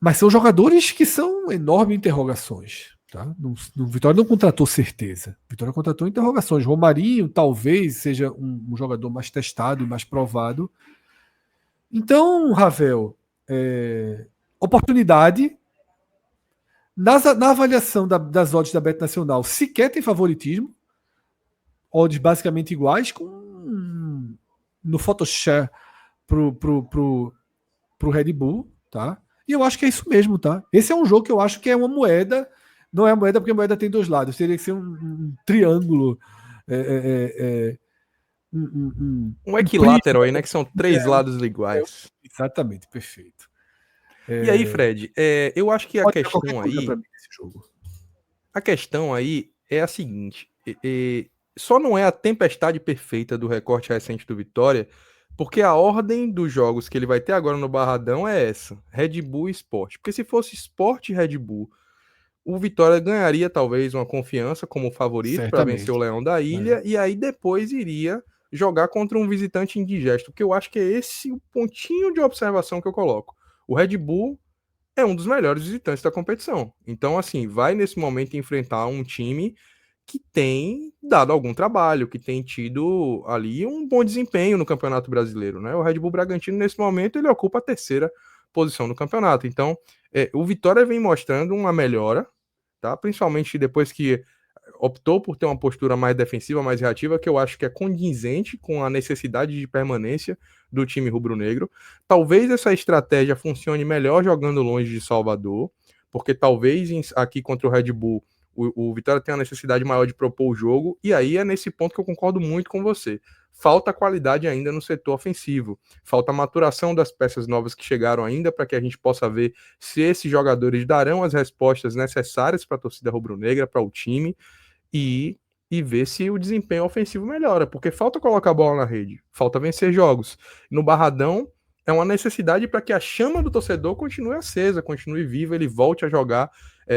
Mas são jogadores que são enormes interrogações. Tá? O Vitória não contratou certeza. O Vitória contratou interrogações. Romarinho talvez seja um jogador mais testado e mais provado. Então, Ravel, oportunidade. Na avaliação das odds da Bet Nacional, sequer tem favoritismo. Odds basicamente iguais, no Photoshare pro Red Bull. Tá? E eu acho que é isso mesmo. Tá? Esse é um jogo que eu acho que é uma moeda. Não é a moeda porque a moeda tem 2 lados. Teria que ser um triângulo. Um equilátero aí, né? Que são 3 lados iguais. Exatamente, perfeito. E aí, Fred, eu acho que a questão aí. A questão aí é a seguinte: só não é a tempestade perfeita do recorte recente do Vitória, porque a ordem dos jogos que ele vai ter agora no Barradão é essa: Red Bull e Sport. Porque se fosse Sport e Red Bull, o Vitória ganharia talvez uma confiança como favorito para vencer o Leão da Ilha, e aí depois iria jogar contra um visitante indigesto, que eu acho que é esse o pontinho de observação que eu coloco. O Red Bull é um dos melhores visitantes da competição. Então, assim, vai nesse momento enfrentar um time que tem dado algum trabalho, que tem tido ali um bom desempenho no Campeonato Brasileiro, né? O Red Bull Bragantino, nesse momento, ele ocupa a 3ª posição no campeonato. Então, o Vitória vem mostrando uma melhora, tá? Principalmente depois que optou por ter uma postura mais defensiva, mais reativa, que eu acho que é condizente com a necessidade de permanência do time rubro-negro. Talvez essa estratégia funcione melhor jogando longe de Salvador, porque talvez aqui contra o Red Bull o Vitória tem a necessidade maior de propor o jogo, e aí é nesse ponto que eu concordo muito com você. Falta qualidade ainda no setor ofensivo, falta maturação das peças novas que chegaram ainda para que a gente possa ver se esses jogadores darão as respostas necessárias para a torcida rubro-negra, para o time, e ver se o desempenho ofensivo melhora, porque falta colocar a bola na rede, falta vencer jogos. No Barradão, é uma necessidade para que a chama do torcedor continue acesa, continue viva, ele volte a jogar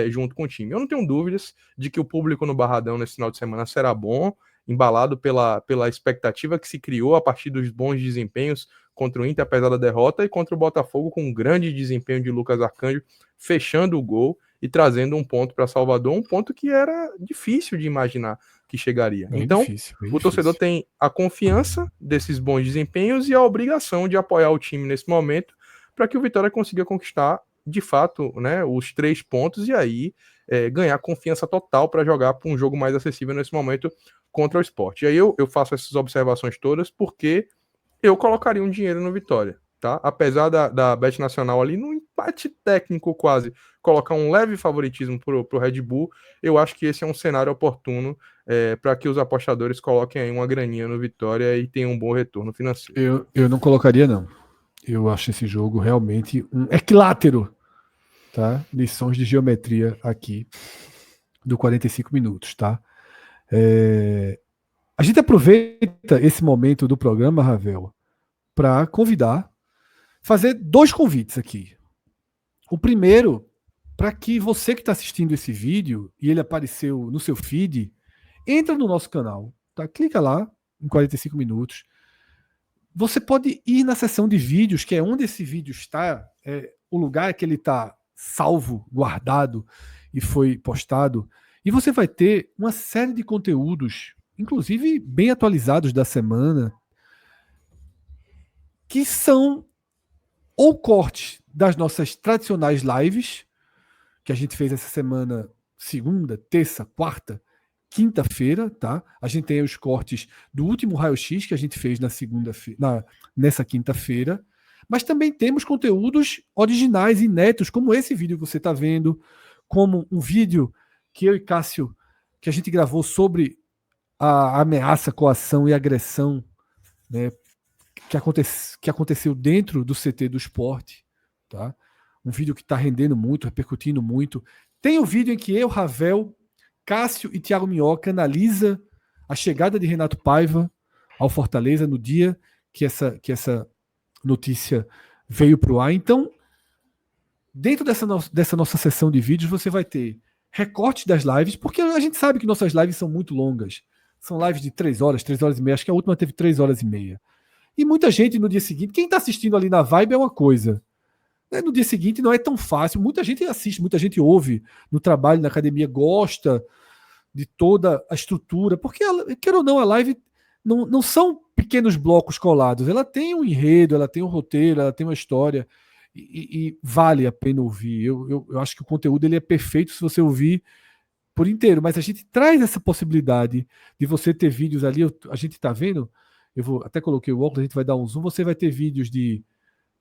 junto com o time. Eu não tenho dúvidas de que o público no Barradão nesse final de semana será bom, embalado pela expectativa que se criou a partir dos bons desempenhos contra o Inter, apesar da derrota, e contra o Botafogo com um grande desempenho de Lucas Arcanjo, fechando o gol e trazendo um ponto para Salvador, um ponto que era difícil de imaginar que chegaria. Então, o torcedor tem a confiança desses bons desempenhos e a obrigação de apoiar o time nesse momento para que o Vitória consiga conquistar, de fato, né, os 3 pontos e aí ganhar confiança total para jogar para um jogo mais acessível nesse momento contra o Sport. E aí eu faço essas observações todas porque eu colocaria um dinheiro no Vitória. Tá? Apesar da Bet Nacional ali, no empate técnico quase, colocar um leve favoritismo pro Red Bull, eu acho que esse é um cenário oportuno para que os apostadores coloquem aí uma graninha no Vitória e tenham um bom retorno financeiro. Eu não colocaria, não. Eu acho esse jogo realmente um equilátero. Tá? Lições de geometria aqui do 45 minutos. Tá? A gente aproveita esse momento do programa, Ravel, para fazer 2 convites aqui. O primeiro, para que você que está assistindo esse vídeo e ele apareceu no seu feed, entra no nosso canal, tá? Clica lá em 45 minutos. Você pode ir na seção de vídeos, que é onde esse vídeo está, o lugar que ele está salvo, guardado e foi postado, e você vai ter uma série de conteúdos, inclusive bem atualizados da semana, que são ou cortes das nossas tradicionais lives, que a gente fez essa semana, segunda, terça, quarta, quinta-feira, tá? A gente tem os cortes do último raio-x que a gente fez nessa quinta-feira, mas também temos conteúdos originais, inéditos, como esse vídeo que você está vendo, como um vídeo que eu e Cássio, que a gente gravou sobre a ameaça, coação e agressão, né, que aconteceu dentro do CT do esporte, tá? Um vídeo que está rendendo muito, repercutindo muito. Tem o vídeo em que eu, Ravel, Cássio e Thiago Minhoca analisa a chegada de Renato Paiva ao Fortaleza no dia que essa notícia veio para o ar. Então, dentro dessa nossa sessão de vídeos, você vai ter recortes das lives, porque a gente sabe que nossas lives são muito longas. São lives de 3 horas, 3 horas e meia. Acho que a última teve 3 horas e meia. E muita gente no dia seguinte, quem está assistindo ali na Vibe é uma coisa. No dia seguinte não é tão fácil. Muita gente assiste, muita gente ouve no trabalho, na academia, gosta de toda a estrutura, porque, quer ou não, a live não são pequenos blocos colados. Ela tem um enredo, ela tem um roteiro, ela tem uma história e vale a pena ouvir. Eu acho que o conteúdo ele é perfeito se você ouvir por inteiro, mas a gente traz essa possibilidade de você ter vídeos ali. A gente está vendo, até coloquei o óculos, a gente vai dar um zoom, você vai ter vídeos de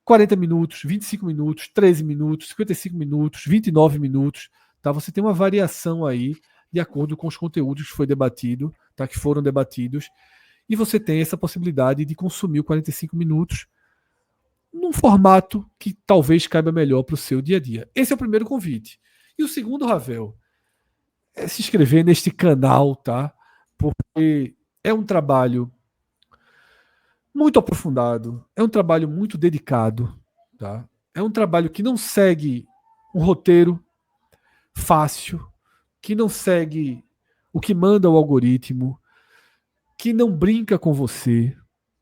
40 minutos, 25 minutos, 13 minutos, 55 minutos, 29 minutos, tá? Você tem uma variação aí de acordo com os conteúdos que foi debatido, tá? Que foram debatidos, e você tem essa possibilidade de consumir 45 minutos num formato que talvez caiba melhor para o seu dia a dia. Esse é o primeiro convite. E o segundo, Ravel, é se inscrever neste canal, tá? Porque é um trabalho muito aprofundado, é um trabalho muito dedicado, tá? É um trabalho que não segue um roteiro fácil, que não segue o que manda o algoritmo, que não brinca com você,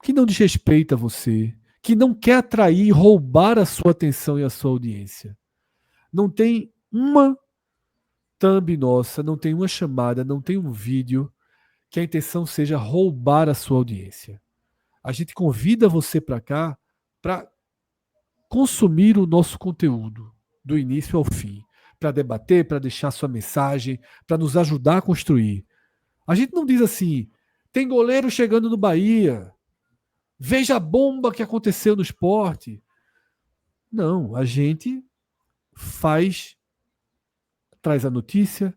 que não desrespeita você, que não quer atrair e roubar a sua atenção e a sua audiência. Não tem uma thumb nossa, não tem uma chamada, não tem um vídeo que a intenção seja roubar a sua audiência. A gente convida você para cá para consumir o nosso conteúdo do início ao fim, para debater, para deixar sua mensagem, para nos ajudar a construir. A gente não diz assim, tem goleiro chegando no Bahia, veja a bomba que aconteceu no esporte. Não, a gente traz a notícia,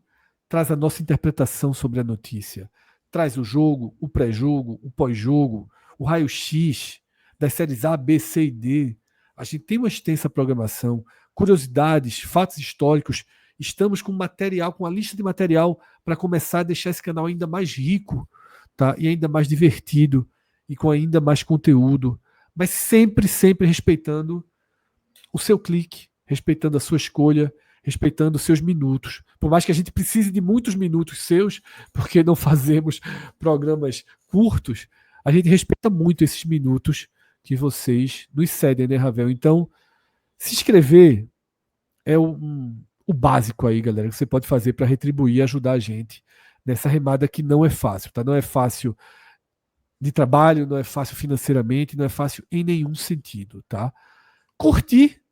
traz a nossa interpretação sobre a notícia, traz o jogo, o pré-jogo, o pós-jogo, o raio-x das séries A, B, C e D. A gente tem uma extensa programação, curiosidades, fatos históricos. Estamos com material, com a lista de material para começar a deixar esse canal ainda mais rico, tá? E ainda mais divertido e com ainda mais conteúdo, mas sempre, sempre respeitando o seu clique, respeitando a sua escolha, respeitando os seus minutos. Por mais que a gente precise de muitos minutos seus, porque não fazemos programas curtos, a gente respeita muito esses minutos que vocês nos cedem, né, Ravel? Então, se inscrever é o básico aí, galera, que você pode fazer para retribuir e ajudar a gente nessa remada que não é fácil, tá? Não é fácil de trabalho, não é fácil financeiramente, não é fácil em nenhum sentido, tá? Curtir,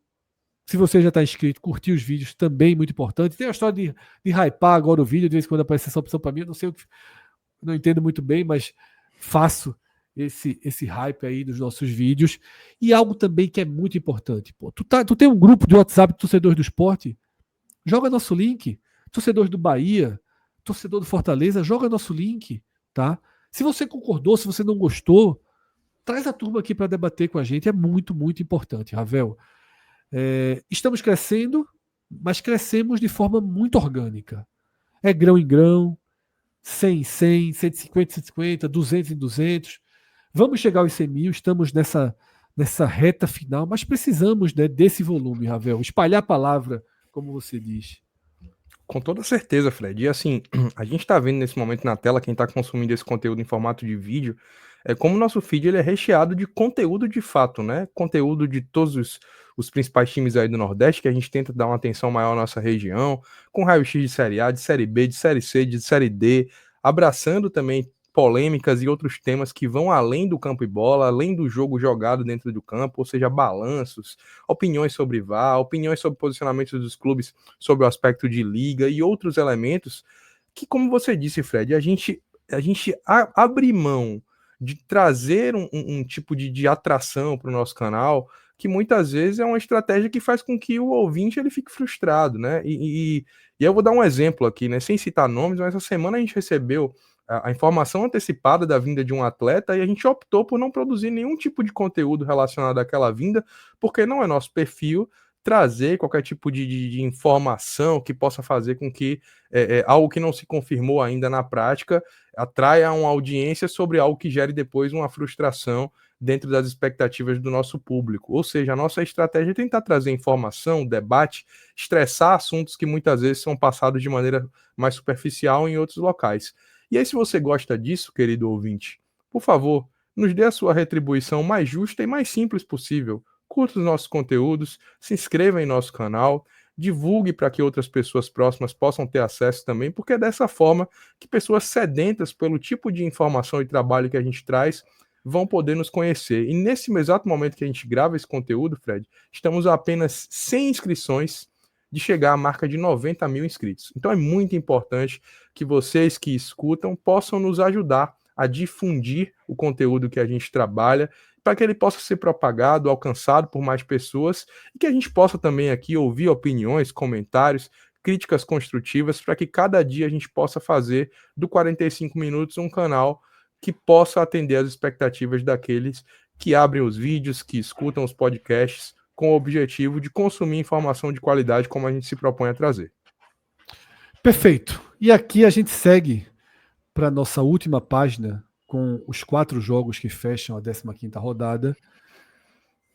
se você já está inscrito, curtir os vídeos também muito importante. Tem a história de hypar agora o vídeo, de vez em quando aparece essa opção para mim, eu não sei o que, não entendo muito bem, mas faço esse hype aí dos nossos vídeos. E algo também que é muito importante, pô, tu tem um grupo de WhatsApp de torcedores do esporte? Joga nosso link. Torcedores do Bahia, torcedor do Fortaleza, joga nosso link, tá? Se você concordou, se você não gostou, traz a turma aqui para debater com a gente. É muito, muito importante, Ravel. Estamos crescendo, mas crescemos de forma muito orgânica. É grão em grão, 100 em 100, 150 em 150, 200 em 200. Vamos chegar aos 100 mil, estamos nessa reta final, mas precisamos, né, desse volume, Ravel. Espalhar a palavra, como você diz. Com toda certeza, Fred. E assim, a gente está vendo nesse momento na tela, quem está consumindo esse conteúdo em formato de vídeo, é como o nosso feed ele é recheado de conteúdo de fato, né? Conteúdo de todos os principais times aí do Nordeste, que a gente tenta dar uma atenção maior à nossa região, com raio-x de Série A, de Série B, de Série C, de Série D, abraçando também polêmicas e outros temas que vão além do campo e bola, além do jogo jogado dentro do campo, ou seja, balanços, opiniões sobre VAR, opiniões sobre posicionamentos dos clubes sobre o aspecto de liga e outros elementos que, como você disse, Fred, a gente abre mão de trazer um tipo de atração para o nosso canal, que muitas vezes é uma estratégia que faz com que o ouvinte ele fique frustrado, né? E eu vou dar um exemplo aqui, né? Sem citar nomes, mas essa semana a gente recebeu a informação antecipada da vinda de um atleta e a gente optou por não produzir nenhum tipo de conteúdo relacionado àquela vinda, porque não é nosso perfil trazer qualquer tipo de informação que possa fazer com que algo que não se confirmou ainda na prática atraia uma audiência sobre algo que gere depois uma frustração dentro das expectativas do nosso público. Ou seja, a nossa estratégia é tentar trazer informação, debate, estressar assuntos que muitas vezes são passados de maneira mais superficial em outros locais. E aí, se você gosta disso, querido ouvinte, por favor, nos dê a sua retribuição mais justa e mais simples possível. Curta os nossos conteúdos, se inscreva em nosso canal, divulgue para que outras pessoas próximas possam ter acesso também, porque é dessa forma que pessoas sedentas pelo tipo de informação e trabalho que a gente traz vão poder nos conhecer. E nesse exato momento que a gente grava esse conteúdo, Fred, estamos a apenas 100 inscrições de chegar à marca de 90 mil inscritos. Então é muito importante que vocês que escutam possam nos ajudar a difundir o conteúdo que a gente trabalha, para que ele possa ser propagado, alcançado por mais pessoas e que a gente possa também aqui ouvir opiniões, comentários, críticas construtivas, para que cada dia a gente possa fazer do 45 minutos um canal que possa atender às expectativas daqueles que abrem os vídeos, que escutam os podcasts, com o objetivo de consumir informação de qualidade como a gente se propõe a trazer. Perfeito. E aqui a gente segue para a nossa última página com os 4 jogos que fecham a 15ª rodada.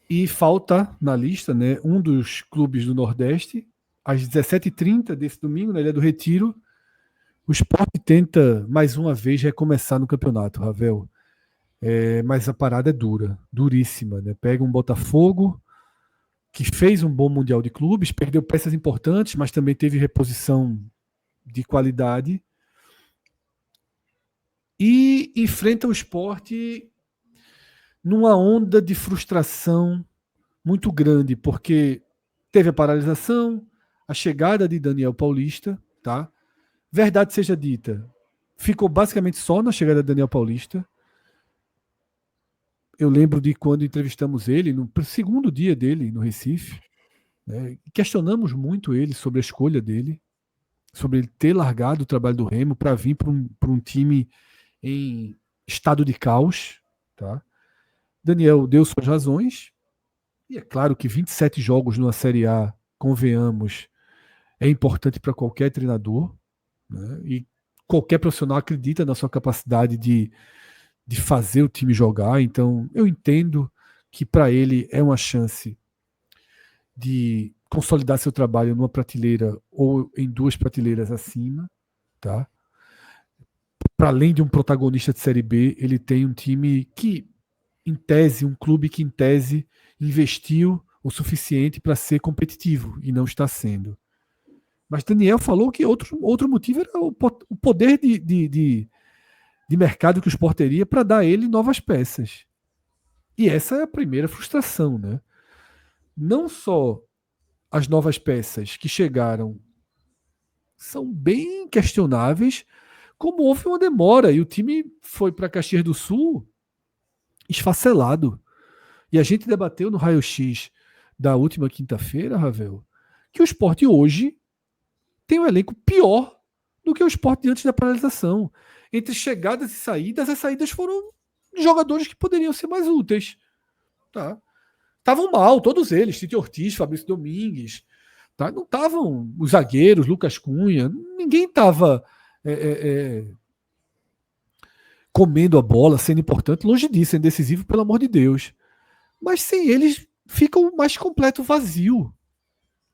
E falta na lista, né, um dos clubes do Nordeste, às 17h30 desse domingo, na Ilha do Retiro. O Sport tenta mais uma vez recomeçar no campeonato, Ravel. Mas a parada é dura, duríssima, né? Pega um Botafogo que fez um bom Mundial de Clubes, perdeu peças importantes, mas também teve reposição de qualidade. E enfrenta o Sport numa onda de frustração muito grande, porque teve a paralisação, a chegada de Daniel Paulista, tá? Verdade seja dita, ficou basicamente só na chegada de Daniel Paulista. Eu lembro de quando entrevistamos ele, no segundo dia dele no Recife, né? Questionamos muito ele sobre a escolha dele, sobre ele ter largado o trabalho do Remo para vir para um time em estado de caos, tá? Daniel deu suas razões, e é claro que 27 jogos numa Série A, convenhamos, é importante para qualquer treinador, né? E qualquer profissional acredita na sua capacidade de fazer o time jogar. Então eu entendo que para ele é uma chance de consolidar seu trabalho numa prateleira ou em 2 prateleiras acima, tá? Para além de um protagonista de Série B, ele tem um time que, em tese, um clube que, em tese, investiu o suficiente para ser competitivo e não está sendo. Mas Daniel falou que outro motivo era o poder de mercado que o Sport teria para dar a ele novas peças. E essa é a primeira frustração, né? Não só as novas peças que chegaram são bem questionáveis, como houve uma demora e o time foi para Caxias do Sul esfacelado. E a gente debateu no raio-x da última quinta-feira, Ravel, que o Sport hoje tem um elenco pior do que o Sport antes da paralisação. Entre chegadas e saídas, as saídas foram de jogadores que poderiam ser mais úteis. Tá? Estavam mal, todos eles, Tite Ortiz, Fabrício Domingues. Tá? Não estavam os zagueiros, Lucas Cunha, ninguém estava comendo a bola, sendo importante, longe disso, sendo decisivo, pelo amor de Deus. Mas sem eles, fica o mais completo vazio.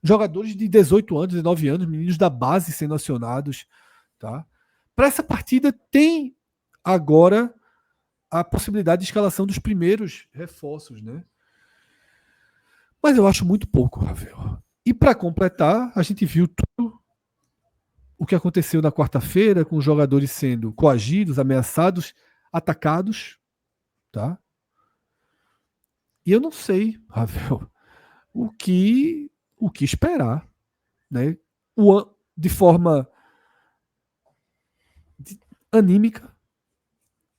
Jogadores de 18 anos, 19 anos, meninos da base sendo acionados. Tá? Para essa partida, tem agora a possibilidade de escalação dos primeiros reforços. Né? Mas eu acho muito pouco, Ravel. E para completar, a gente viu tudo o que aconteceu na quarta-feira, com os jogadores sendo coagidos, ameaçados, atacados. Tá? E eu não sei, Ravel, o que esperar. Né? De forma anímica,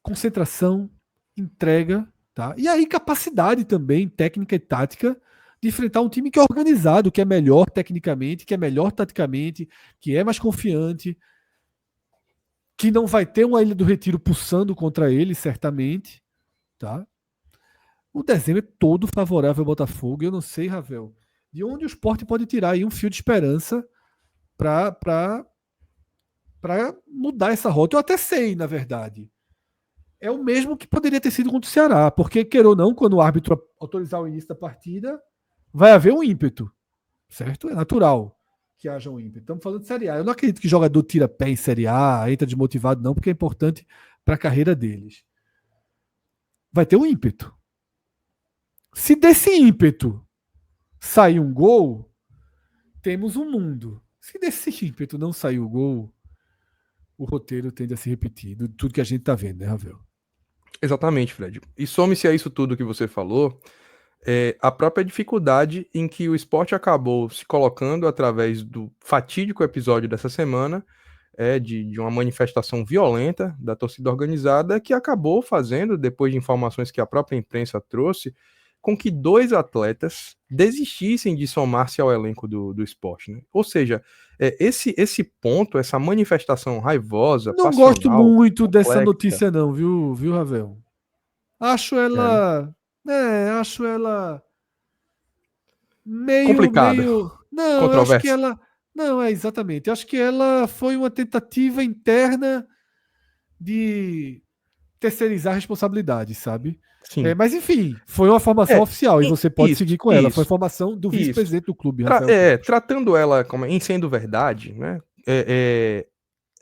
concentração, entrega. Tá? E aí, capacidade também, técnica e tática, de enfrentar um time que é organizado, que é melhor tecnicamente, que é melhor taticamente, que é mais confiante, que não vai ter uma Ilha do Retiro pulsando contra ele, certamente. Tá? O desenho é todo favorável ao Botafogo. Eu não sei, Ravel, de onde o Sport pode tirar aí um fio de esperança para mudar essa rota. Eu até sei, na verdade. É o mesmo que poderia ter sido contra o Ceará, porque, queira ou não, quando o árbitro autorizar o início da partida, vai haver um ímpeto, certo? É natural que haja um ímpeto. Estamos falando de Série A. Eu não acredito que jogador tira pé em Série A, entra desmotivado, não, porque é importante para a carreira deles. Vai ter um ímpeto. Se desse ímpeto sair um gol, temos um mundo. Se desse ímpeto não sair o gol, o roteiro tende a se repetir, de tudo que a gente está vendo, né, Ravel? Exatamente, Fred. E some-se a isso tudo que você falou, a própria dificuldade em que o esporte acabou se colocando através do fatídico episódio dessa semana, de uma manifestação violenta da torcida organizada, que acabou fazendo, depois de informações que a própria imprensa trouxe, com que dois atletas desistissem de somar-se ao elenco do esporte. Né? Ou seja, esse ponto, essa manifestação raivosa, Não gosto passional, muito dessa complexa, notícia, não, viu, Ravel? Acho né? ela. Acho ela Complicada, meio. Não, eu acho que controversa. ela. Não, é exatamente. Eu acho que ela foi uma tentativa interna de terceirizar a responsabilidade, sabe? Sim. Mas enfim, foi uma formação É, oficial e você pode isso, seguir com ela. Foi a isso, formação do isso. vice-presidente do clube, Rafael Campos. Tratando ela como em sendo verdade, né?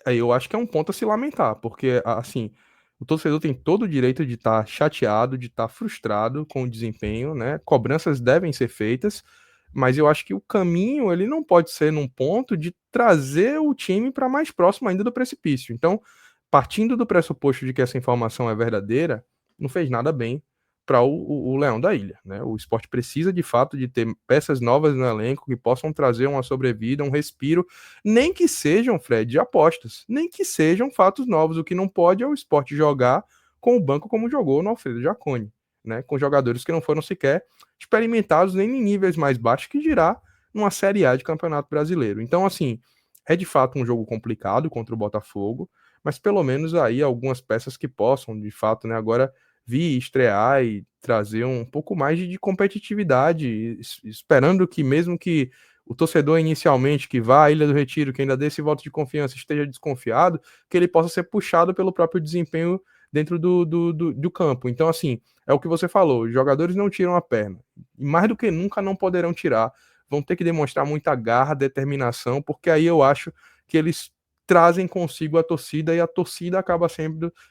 Aí eu acho que é um ponto a se lamentar, porque assim, o torcedor tem todo o direito de estar chateado, de estar frustrado com o desempenho, né? Cobranças devem ser feitas, mas eu acho que o caminho ele não pode ser num ponto de trazer o time para mais próximo ainda do precipício. Então, partindo do pressuposto de que essa informação é verdadeira, não fez nada bem para o Leão da Ilha, né? O esporte precisa de fato de ter peças novas no elenco que possam trazer uma sobrevida, um respiro, nem que sejam, Fred, de apostas, nem que sejam fatos novos. O que não pode é o esporte jogar com o banco como jogou no Alfredo Jaconi, né? Com jogadores que não foram sequer experimentados nem em níveis mais baixos, que dirá numa Série A de Campeonato Brasileiro. Então, assim, é de fato um jogo complicado contra o Botafogo, mas pelo menos aí algumas peças que possam, de fato, né, agora vir estrear e trazer um pouco mais de competitividade, esperando que mesmo que o torcedor inicialmente que vá à Ilha do Retiro, que ainda dê esse voto de confiança, esteja desconfiado, que ele possa ser puxado pelo próprio desempenho dentro do campo. Então, assim, é o que você falou, os jogadores não tiram a perna, e mais do que nunca não poderão tirar, vão ter que demonstrar muita garra, determinação, porque aí eu acho que eles trazem consigo a torcida e a torcida acaba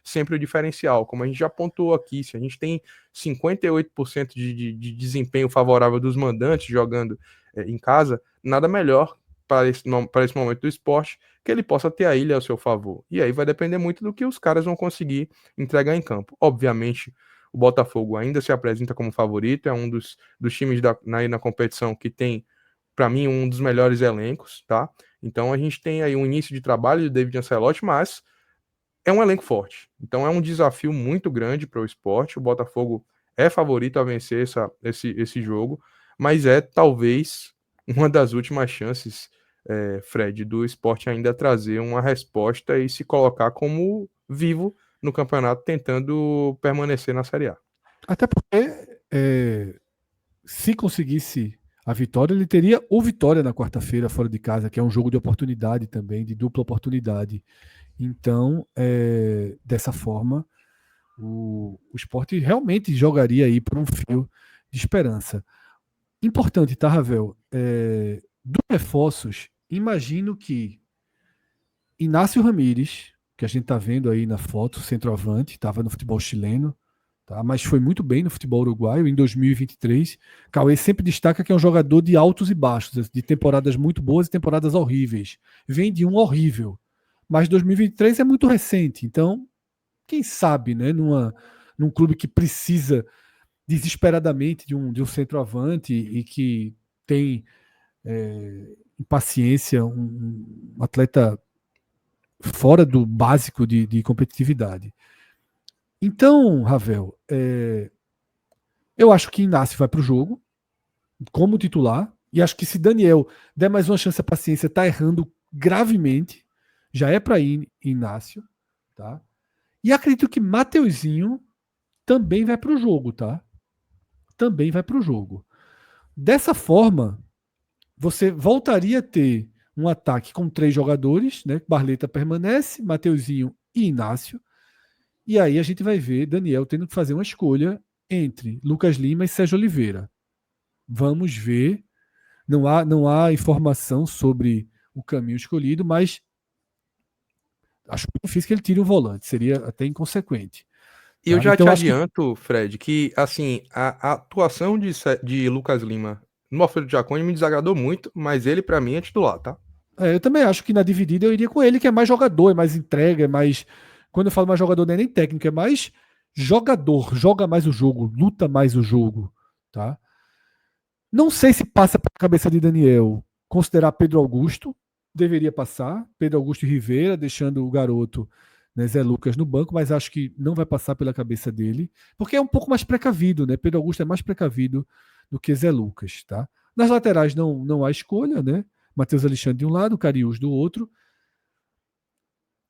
sempre o diferencial. Como a gente já pontuou aqui, se a gente tem 58% de desempenho favorável dos mandantes jogando em casa, nada melhor para esse momento do esporte que ele possa ter a ilha ao seu favor. E aí vai depender muito do que os caras vão conseguir entregar em campo. Obviamente, o Botafogo ainda se apresenta como favorito, é um dos times na competição que tem, para mim, um dos melhores elencos, tá? Então a gente tem aí um início de trabalho de David Ancelotti, mas é um elenco forte. Então é um desafio muito grande para o esporte. O Botafogo é favorito a vencer esse jogo, mas é talvez uma das últimas chances, Fred, do esporte ainda trazer uma resposta e se colocar como vivo no campeonato, tentando permanecer na Série A. Até porque se conseguisse a vitória, ele teria o Vitória na quarta-feira fora de casa, que é um jogo de oportunidade também, de dupla oportunidade. Então, dessa forma, O Sport realmente jogaria aí por um fio de esperança. Importante, tá, Ravel? Dos reforços, imagino que Inácio Ramírez, que a gente tá vendo aí na foto, centroavante, estava no futebol chileno, tá? Mas foi muito bem no futebol uruguaio em 2023. Cauê sempre destaca que é um jogador de altos e baixos, de temporadas muito boas e temporadas horríveis. Vem de um horrível. Mas 2023 é muito recente, então, quem sabe, né, num clube que precisa desesperadamente de um centroavante e que tem impaciência, um atleta fora do básico de competitividade. Então, Ravel, eu acho que Inácio vai para o jogo como titular, e acho que se Daniel der mais uma chance à paciência, está errando gravemente, já é para Inácio, tá? E acredito que Mateuzinho também vai para o jogo, tá? Também vai para o jogo. Dessa forma, você voltaria a ter um ataque com 3 jogadores, né? Barleta permanece, Mateuzinho e Inácio. E aí a gente vai ver Daniel tendo que fazer uma escolha entre Lucas Lima e Sérgio Oliveira. Vamos ver. Não há informação sobre o caminho escolhido, mas acho difícil que ele tire um volante. Seria até inconsequente. E eu Tá? já te Então acho que adianto, Fred, que assim, a atuação de Lucas Lima no Alfredo Jaconi me desagradou muito, mas ele pra mim é titular, tá? eu também acho que na dividida eu iria com ele, que é mais jogador, é mais entrega, é mais. Quando eu falo mais jogador, não é nem técnico, é mais jogador, joga mais o jogo, luta mais o jogo. Tá? Não sei se passa pela cabeça de Daniel considerar Pedro Augusto, deveria passar, Pedro Augusto e Rivera, deixando o garoto, né, Zé Lucas no banco, mas acho que não vai passar pela cabeça dele, porque é um pouco mais precavido, né? Pedro Augusto é mais precavido do que Zé Lucas, tá? Nas laterais não há escolha, né? Matheus Alexandre de um lado, Cariús do outro.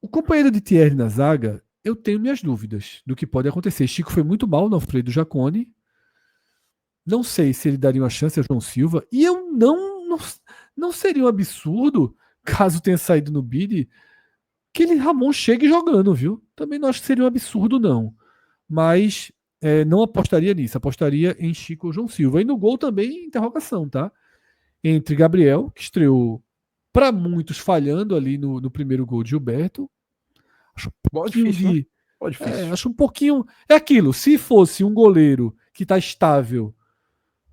O companheiro de Thierry na zaga, eu tenho minhas dúvidas do que pode acontecer. Chico foi muito mal no Alfredo Jaconi. Não sei se ele daria uma chance a João Silva. E eu não seria um absurdo, caso tenha saído no bid, que ele Ramon chegue jogando, viu? Também não acho que seria um absurdo, não. Mas não apostaria nisso. Apostaria em Chico ou João Silva. E no gol também, interrogação, tá? Entre Gabriel, que estreou para muitos falhando ali no primeiro gol de Gilberto. Acho um Bola pouquinho difícil, né? de. Bola difícil. Acho um pouquinho. É aquilo. Se fosse um goleiro que está estável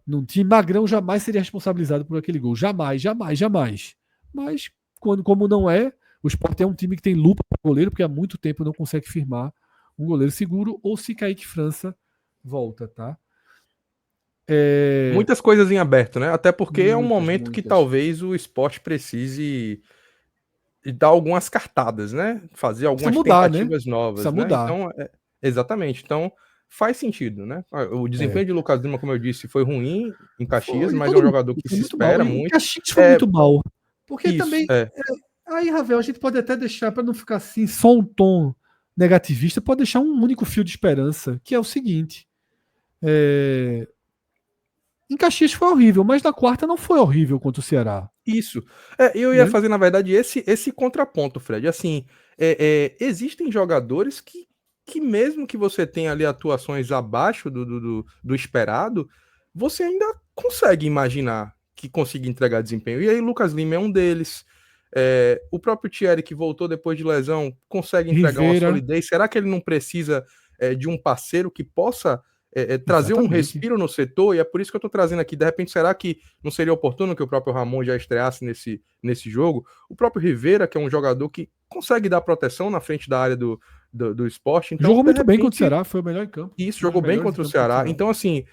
num time, Magrão jamais seria responsabilizado por aquele gol. Jamais, jamais, jamais. Mas, como não é, o Sport é um time que tem lupa para goleiro, porque há muito tempo não consegue firmar um goleiro seguro, ou se Kaique França volta, tá? Muitas coisas em aberto, né? Até porque é um Muitas, momento que muitas. talvez o esporte precise dar algumas cartadas, né? Fazer Precisa algumas mudar, né? tentativas Precisa novas, né? mudar. Então, exatamente. Então, faz sentido, né? O É. desempenho de Lucas Lima, como eu disse, foi ruim em Caxias, Foi mas é um todo mundo. jogador que Foi se muito mal. espera E o muito. Caxias foi É muito mal. Porque isso, também. Aí, Ravel, a gente pode até deixar, para não ficar assim, só um tom negativista, pode deixar um único fio de esperança, que é o seguinte. Em Caxias foi horrível, mas na quarta não foi horrível contra o Ceará. isso. Eu ia Né? fazer, na verdade, esse contraponto, Fred. Assim, existem jogadores que mesmo que você tenha ali atuações abaixo do esperado, você ainda consegue imaginar que consiga entregar desempenho. E aí, Lucas Lima é um deles. O próprio Thierry, que voltou depois de lesão, consegue entregar uma Rivera, solidez. Será que ele não precisa de um parceiro que possa trazer um exatamente. respiro no setor? E é por isso que eu estou trazendo aqui. De repente, será que não seria oportuno que o próprio Ramon já estreasse nesse jogo? O próprio Rivera, que é um jogador que consegue dar proteção na frente da área do esporte. Então, Jogou de muito bem contra o repente, Ceará, foi o melhor em campo. isso, Um dos jogou bem melhores em contra o campo contra o Ceará. Ceará. Então, assim,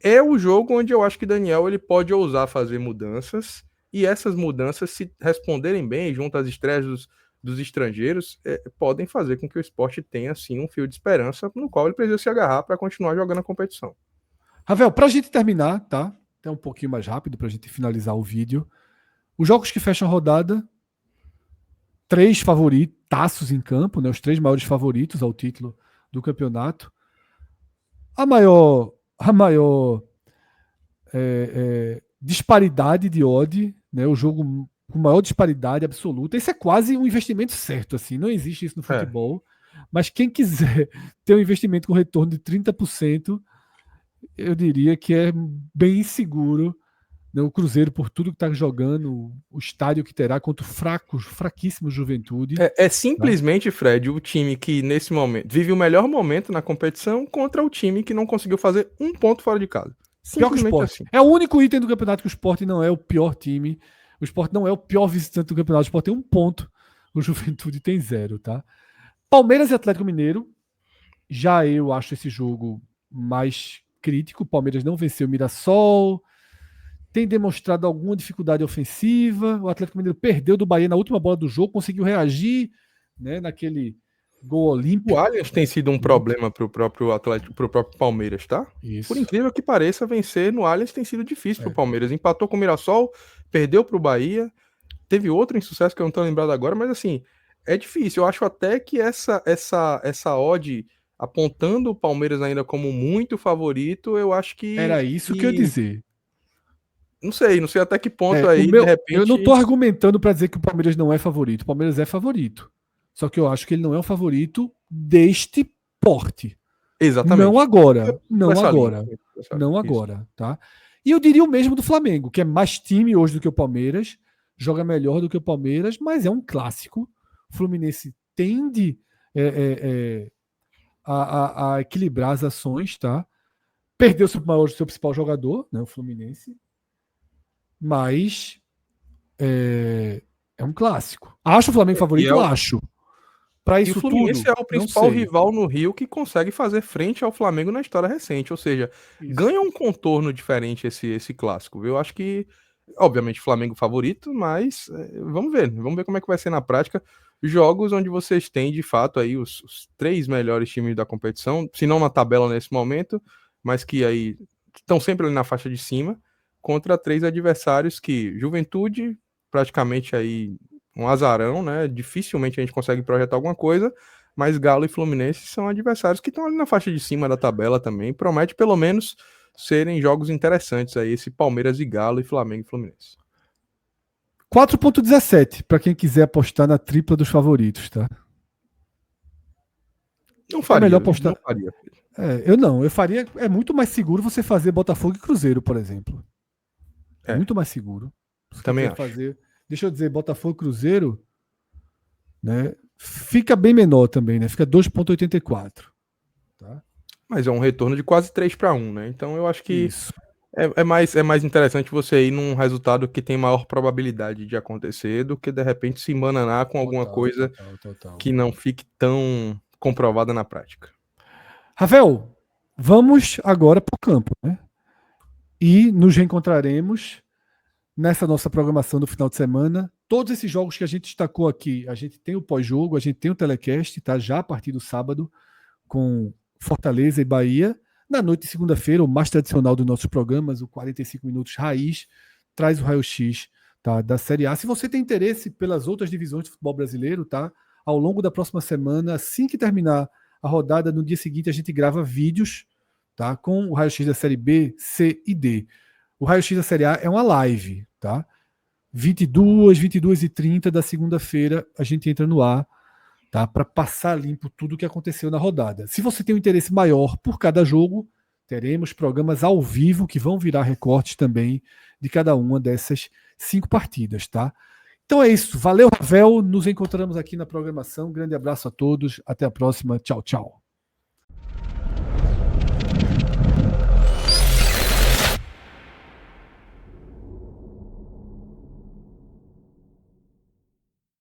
é o jogo onde eu acho que Daniel ele pode ousar fazer mudanças e essas mudanças, se responderem bem junto às estreias dos estrangeiros, podem fazer com que o esporte tenha, assim, um fio de esperança no qual ele precisa se agarrar para continuar jogando a competição. Ravel, para a gente terminar, tá? Até um pouquinho mais rápido para a gente finalizar o vídeo. Os jogos que fecham a rodada, 3 favoritaços em campo, né? Os 3 maiores favoritos ao título do campeonato. A maior disparidade de odd, né? O jogo com maior disparidade absoluta. Isso é quase um investimento certo, assim. Não existe isso no É, futebol. Mas quem quiser ter um investimento com retorno de 30%, eu diria que é bem inseguro, né? O Cruzeiro, por tudo que está jogando, o estádio que terá contra o fraquíssimo Juventude. É simplesmente, Fred, o time que nesse momento vive o melhor momento na competição contra o time que não conseguiu fazer um ponto fora de casa. Pior que o Simplesmente Sport. assim. É o único item do campeonato que o Sport não é o pior time. O Sport não é o pior visitante do campeonato. O Sport tem 1 ponto. O Juventude tem 0, tá? Palmeiras e Atlético Mineiro. Já eu acho esse jogo mais crítico. O Palmeiras não venceu o Mirassol. Tem demonstrado alguma dificuldade ofensiva. O Atlético Mineiro perdeu do Bahia na última bola do jogo. Conseguiu reagir, né, naquele gol olímpico. O Allianz tem sido um problema pro próprio Atlético, pro próprio Palmeiras, tá? Isso. Por incrível que pareça, vencer no Allianz tem sido difícil pro Palmeiras. Empatou com o Mirassol, perdeu pro Bahia. Teve outro insucesso que eu não tô lembrado agora, mas assim, é difícil. Eu acho até que essa odd apontando o Palmeiras ainda como muito favorito, eu acho Era isso que eu ia dizer. não sei até que ponto aí, de Eu não repente. estou argumentando para dizer que o Palmeiras não é favorito. O Palmeiras é favorito. Só que eu acho que ele não é um favorito deste porte. Exatamente. Não agora. Não Essa agora. linha, Não isso. agora, tá? E eu diria o mesmo do Flamengo, que é mais time hoje do que o Palmeiras, joga melhor do que o Palmeiras, mas é um clássico. O Fluminense tende a equilibrar as ações, tá? Perdeu seu principal jogador, né, o Fluminense, mas é um clássico. Acho o Flamengo favorito? Acho. Para isso e o Fluminense tudo, é o principal rival no Rio que consegue fazer frente ao Flamengo na história recente. Ou seja, ganha um contorno diferente esse clássico. Eu acho que, obviamente, Flamengo favorito, mas vamos ver como é que vai ser na prática. Jogos onde vocês têm, de fato, aí os 3 melhores times da competição, se não na tabela nesse momento, mas que aí estão sempre ali na faixa de cima, contra 3 adversários que Juventude, praticamente aí um azarão, né? Dificilmente a gente consegue projetar alguma coisa, mas Galo e Fluminense são adversários que estão ali na faixa de cima da tabela também. Promete pelo menos serem jogos interessantes aí, esse Palmeiras e Galo e Flamengo e Fluminense. 4,17 para quem quiser apostar na tripla dos favoritos, tá? Não faria. É melhor apostar. Não faria. Eu faria. É muito mais seguro você fazer Botafogo e Cruzeiro, por exemplo. É muito mais seguro. Se também acho. Deixa eu dizer, Botafogo e Cruzeiro, né? Fica bem menor também, né? Fica 2,84. Tá? Mas é um retorno de quase 3-1, né? Então eu acho que é mais interessante você ir num resultado que tem maior probabilidade de acontecer do que de repente se embananar com alguma coisa que não fique tão comprovada na prática. Rafael, vamos agora para o campo, né? E nos reencontraremos nessa nossa programação do final de semana. Todos esses jogos que a gente destacou aqui, a gente tem o pós-jogo, a gente tem o telecast, tá? Já a partir do sábado, com Fortaleza e Bahia. Na noite de segunda-feira, o mais tradicional dos nossos programas, o 45 Minutos Raiz, traz o raio-x, tá, da Série A. Se você tem interesse pelas outras divisões de futebol brasileiro, tá? Ao longo da próxima semana, assim que terminar a rodada, no dia seguinte a gente grava vídeos, tá, com o raio-x da Série B, C e D. O raio-x da Série A é uma live, tá? 22h30 da segunda-feira a gente entra no ar, tá? Para passar limpo tudo o que aconteceu na rodada. Se você tem um interesse maior por cada jogo, teremos programas ao vivo que vão virar recortes também de cada uma dessas 5 partidas, tá? Então é isso. Valeu, Ravel. Nos encontramos aqui na programação. Grande abraço a todos. Até a próxima. Tchau, tchau.